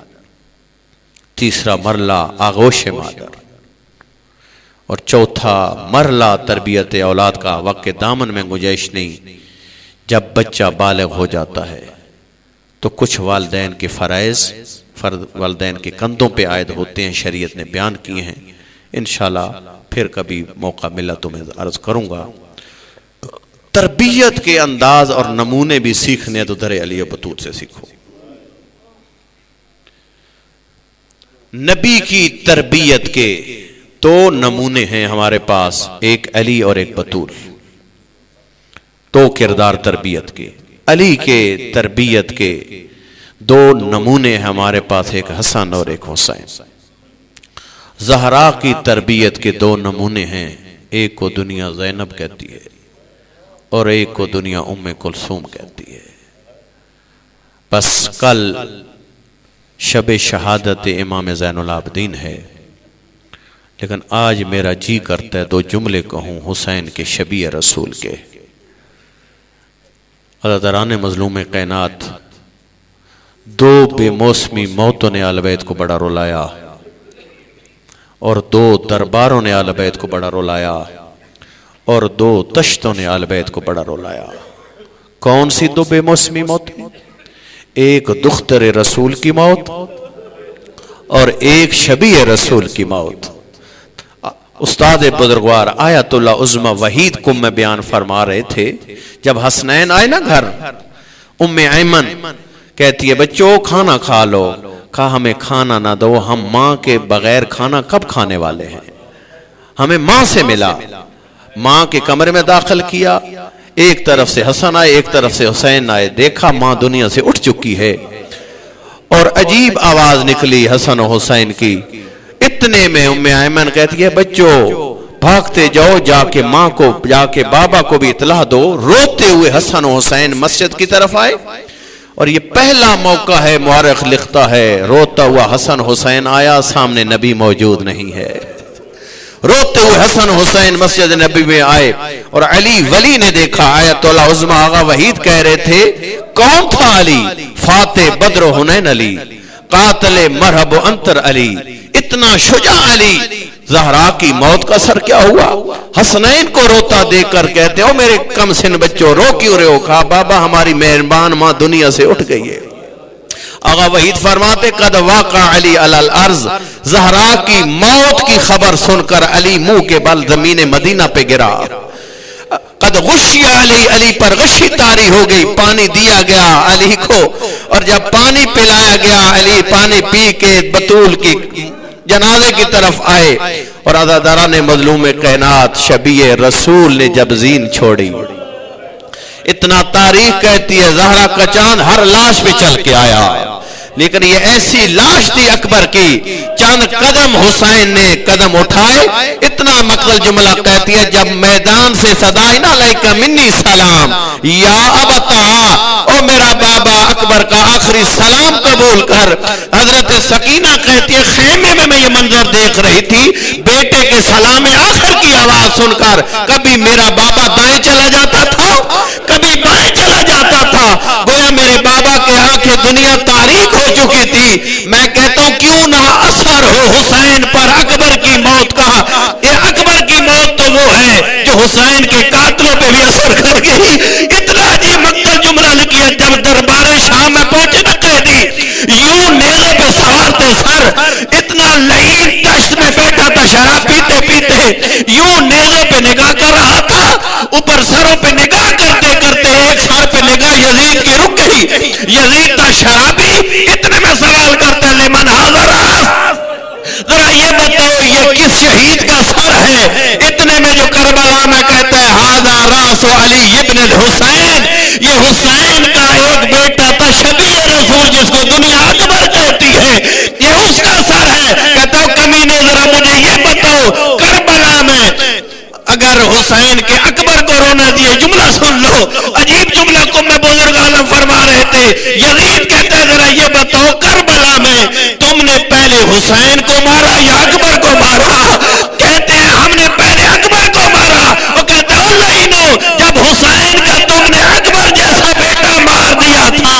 تیسرا مرلہ آغوش مادر، اور چوتھا مرلہ تربیت اولاد کا وقت دامن میں گنجائش نہیں. جب بچہ بالغ ہو جاتا ہے تو کچھ والدین کے فرائض والدین کے کندھوں پہ عائد ہوتے ہیں، شریعت نے بیان کیے ہیں. انشاءاللہ پھر کبھی موقع ملا تو میں عرض کروں گا. تربیت کے انداز اور نمونے بھی سیکھنے تو در علی بطول سے سیکھو. نبی کی تربیت کے 2 نمونے ہیں ہمارے پاس، ایک علی اور ایک بطول. 2 کردار تربیت کے. علی کے تربیت کے 2 نمونے ہیں ہمارے پاس، ایک حسن اور ایک حسین. زہرا کی تربیت کے 2 نمونے ہیں، ایک کو دنیا زینب کہتی ہے اور ایک کو دنیا ام کلثوم کہتی ہے. بس کل شب شہادت امام زین العابدین ہے، لیکن آج میرا جی کرتا ہے 2 جملے کہوں حسین کے شبیہ رسول کے. عزاداران مظلوم کائنات، 2 بے موسمی موتوں نے آل بیت کو بڑا رلایا اور 2 درباروں نے آل بیت کو بڑا رلایا اور 2 تشتوں نے آل بیت کو بڑا رلایا. کون سی 2 بے موسمی موتیں؟ ایک دختر رسول کی موت اور ایک شبیہ رسول کی موت. استاد بزرگوار آیت اللہ عظمی وحید کو میں بیان فرما رہے تھے، جب حسنین آئے نا گھر، ام ایمن کہتی ہے بچوں کھانا کھا لو. کہا ہمیں کھانا نہ دو، ہم ماں کے بغیر کھانا کب کھانے والے ہیں، ہمیں ماں سے ملا. ماں کے کمرے میں داخل کیا، ایک طرف سے حسن آئے ایک طرف سے حسین آئے، دیکھا ماں دنیا سے اٹھ چکی ہے اور عجیب آواز نکلی حسن و حسین کی. اتنے میں ام ایمن کہتی ہے بچوں بھاگتے جاؤ، جا کے ماں کو، جا کے بابا کو بھی اطلاع دو۔ روتے ہوئے حسن و حسین مسجد کی طرف آئے، اور یہ پہلا موقع ہے، مورخ لکھتا ہے روتا ہوا حسن حسین آیا، سامنے نبی موجود نہیں ہے۔ روتے ہوئے حسن حسین مسجد نبی میں آئے، اور علی ولی نے دیکھا۔ آیت اللہ عظمہ آغا وحید کہہ رہے تھے کون تھا علی؟ فاتح بدر و حنین علی، قاتل مرحب و انتر علی، اتنا شجاع علی۔ زہرا کی موت کا سر کیا ہوا؟ حسنین کو روتا دیکھ کر کہتے ہو میرے کم سن بچوں رو کیوں رہے ہو؟ کہا بابا ہماری مہربان ماں دنیا سے اٹھ گئی ہے۔ آغا وحید فرماتے قد واقع علی علی الارض، زہرا کی موت کی خبر سن کر علی منہ کے بل زمین مدینہ پہ گرا۔ قد غشی علی، علی پر غشی طاری ہو گئی، پانی دیا گیا علی کو، اور جب پانی پلایا گیا علی پانی پی کے بطول کی جنازے کی طرف آئے، اور عزاداران مظلوم کائنات شبیہ رسول نے جب زین چھوڑی، اتنا تاریخ کہتی ہے زہرا کا چاند ہر لاش پہ چل کے آیا، لیکن یہ ایسی لاش تھی اکبر کی، چند قدم حسین نے قدم اٹھائے، اتنا مقبل جملہ کہتی ہے جب میدان سے صدای نہ لائکا منی سلام یا ابتا، او میرا بابا اکبر کا آخری سلام قبول کر۔ حضرت سکینہ کہتی ہے خیمے میں یہ منظر دیکھ رہی تھی، بیٹے کے سلام آخر کی آواز سن کر کبھی میرا بابا دائیں چلا جاتا تھا، کبھی بائیں چلا جاتا تھا، گویا میرے بابا کے آنکھیں دنیا تاریک ہو چکی تھی۔ میں کہتا ہوں کیوں نہ اثر ہو حسین پر اکبر کی موت کا، یہ اکبر کی موت تو وہ ہے جو حسین کے قاتلوں پہ بھی اثر کر گئی۔ اتنا عجیب مقتل جملہ لکھی ہے، جب دربار شام میں پہنچے نا قیدی، یوں نیزے پہ سوارتے سر، اتنا لعین دشت میں بیٹھا تھا شراب پیتے پیتے، یوں نیزے پہ نگاہ کر رہا تھا، اوپر سروں پہ نگاہ کرتے کرتے ایک سر پہ نگاہ یزید کی رک گئی، یزید تھا شرابی، اتنے میں سوال کرتا ہے لمن حاضر، ذرا یہ بتاؤ یہ کس شہید کا سر ہے؟ اتنے میں جو کربلا میں کہتا ہے ہاذا راس علی ابن الحسین، یہ حسین کا ایک بیٹا تھا شبیہ رسول جس کو دنیا اکبر کہتی ہے، یہ اس کا سر ہے۔ کہتا ہوں کمینے ذرا مجھے یہ بتاؤ کربلا میں اگر حسین کے اکبر کو رونا دیا، جملہ سن لو عجیب جملہ کو میں بزرگ عالم فرما رہے تھے، یزید کہتے ہیں ذرا یہ بتاؤ کربلا میں تم نے پہلے حسین کو مارا یا اکبر کو مارا؟ کہتے ہیں ہم نے پہلے اکبر کو مارا۔ وہ کہتا ہے لعینو، جب حسین کا تم نے اکبر جیسا بیٹا مار دیا تھا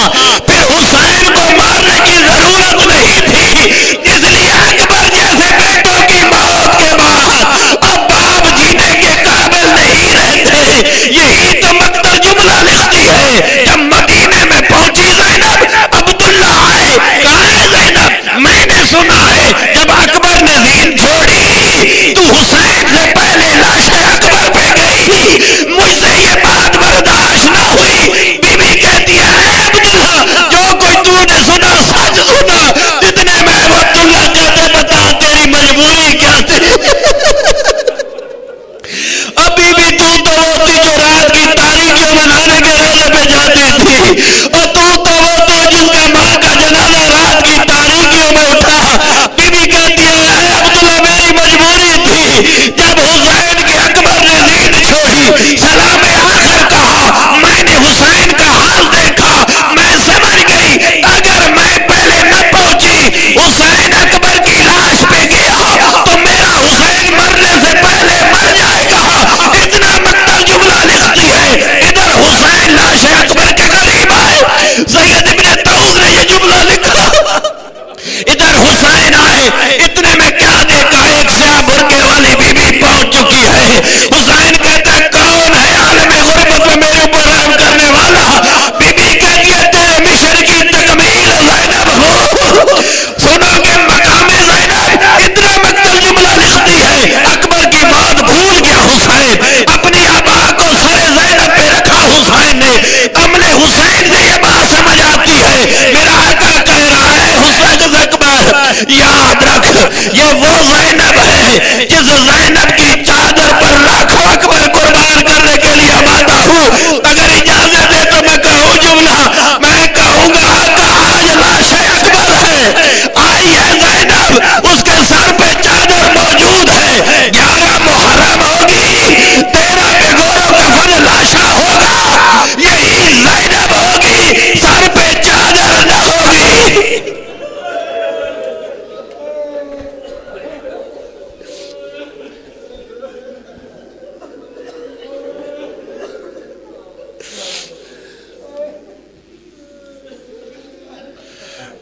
پھر حسین کو مارنے کی ضرورت نہیں تھی، اس لیے اکبر جیسے بیٹوں کی موت کے بعد اب باپ جینے کے قابل نہیں رہتے۔ یہی تو مقتل جملہ لکھتی ہے جب مدینے میں پہنچی زینب، عبداللہ آئے، کہا ہے زینب میں نے سنا ہے جب اکبر نے زین چھوڑی تو حسین سے پہلے لاشیں اکبر پہ گئی، مجھ سے یہ بات برداشت نہ ہوئی۔ بی بی کہتی ہے اے عبداللہ جو کچھ تو نے سنا سچ سنا، اتنے میں عبداللہ کہتے بتا تیری مجبوری کیا تھی؟ ابھی بھی تو وہ تھی جو رات کی تاریکیوں میں نانے کے روزے پہ جاتی تھی، اور تو وہ تھی جس کی ماں کا جنازہ رات کی تاریکیوں میں اٹھا۔ بی بی کہتی ہے اے عبداللہ میری مجبوری تھی، جب حسین کے اکبر نے زین چھوڑی سلام آخر کہا، میں نے حسین کا حال دیکھا، میں سمجھ گئی اگر میں پہلے نہ پہنچی حسین اکبر کی لاش پہ گیا تو میرا حسین مرنے سے پہلے مر جائے گا۔ اتنا مقتل جملہ لکھتی ہے، ادھر حسین لاش اکبر کے قریب آئے، سید ابن طاؤس نے یہ جملہ لکھا، ادھر حسین آئے، اتنے میں کیا دیکھا ایک سیاہ برقے والی بی بی پہنچ چکی ہے۔ حسین کہتا ہے کون ہے عالم غربت میں میرے اوپر رحم کرنے والا؟ بی بی کہتی ہے تیرے مشن کی تکمیل زینب ہو، سنو کہ مقام زینب۔ اتنا مقتل جملہ لکھتی ہے اکبر کی موت بھول گیا حسین، اپنی آبا کو سر زینب پہ رکھا حسین نے۔ عمل حسین سے یہ بات سمجھ آتی ہے، میرا آقا کہہ رہا ہے حسین اکبر یاد رکھ یہ وہ زینب ہے جس زینب کی چادر پر لاکھوں اکبر قربان کرنے کے لیے آمادہ ہوں۔ اگر اجازت دے تو میں کہوں جملہ، میں کہوں گا آقا آج لاش اکبر ہے، آئی ہے زینب، اس کے سر پہ چادر موجود ہے، 11 محرم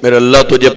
میرے اللہ تجھے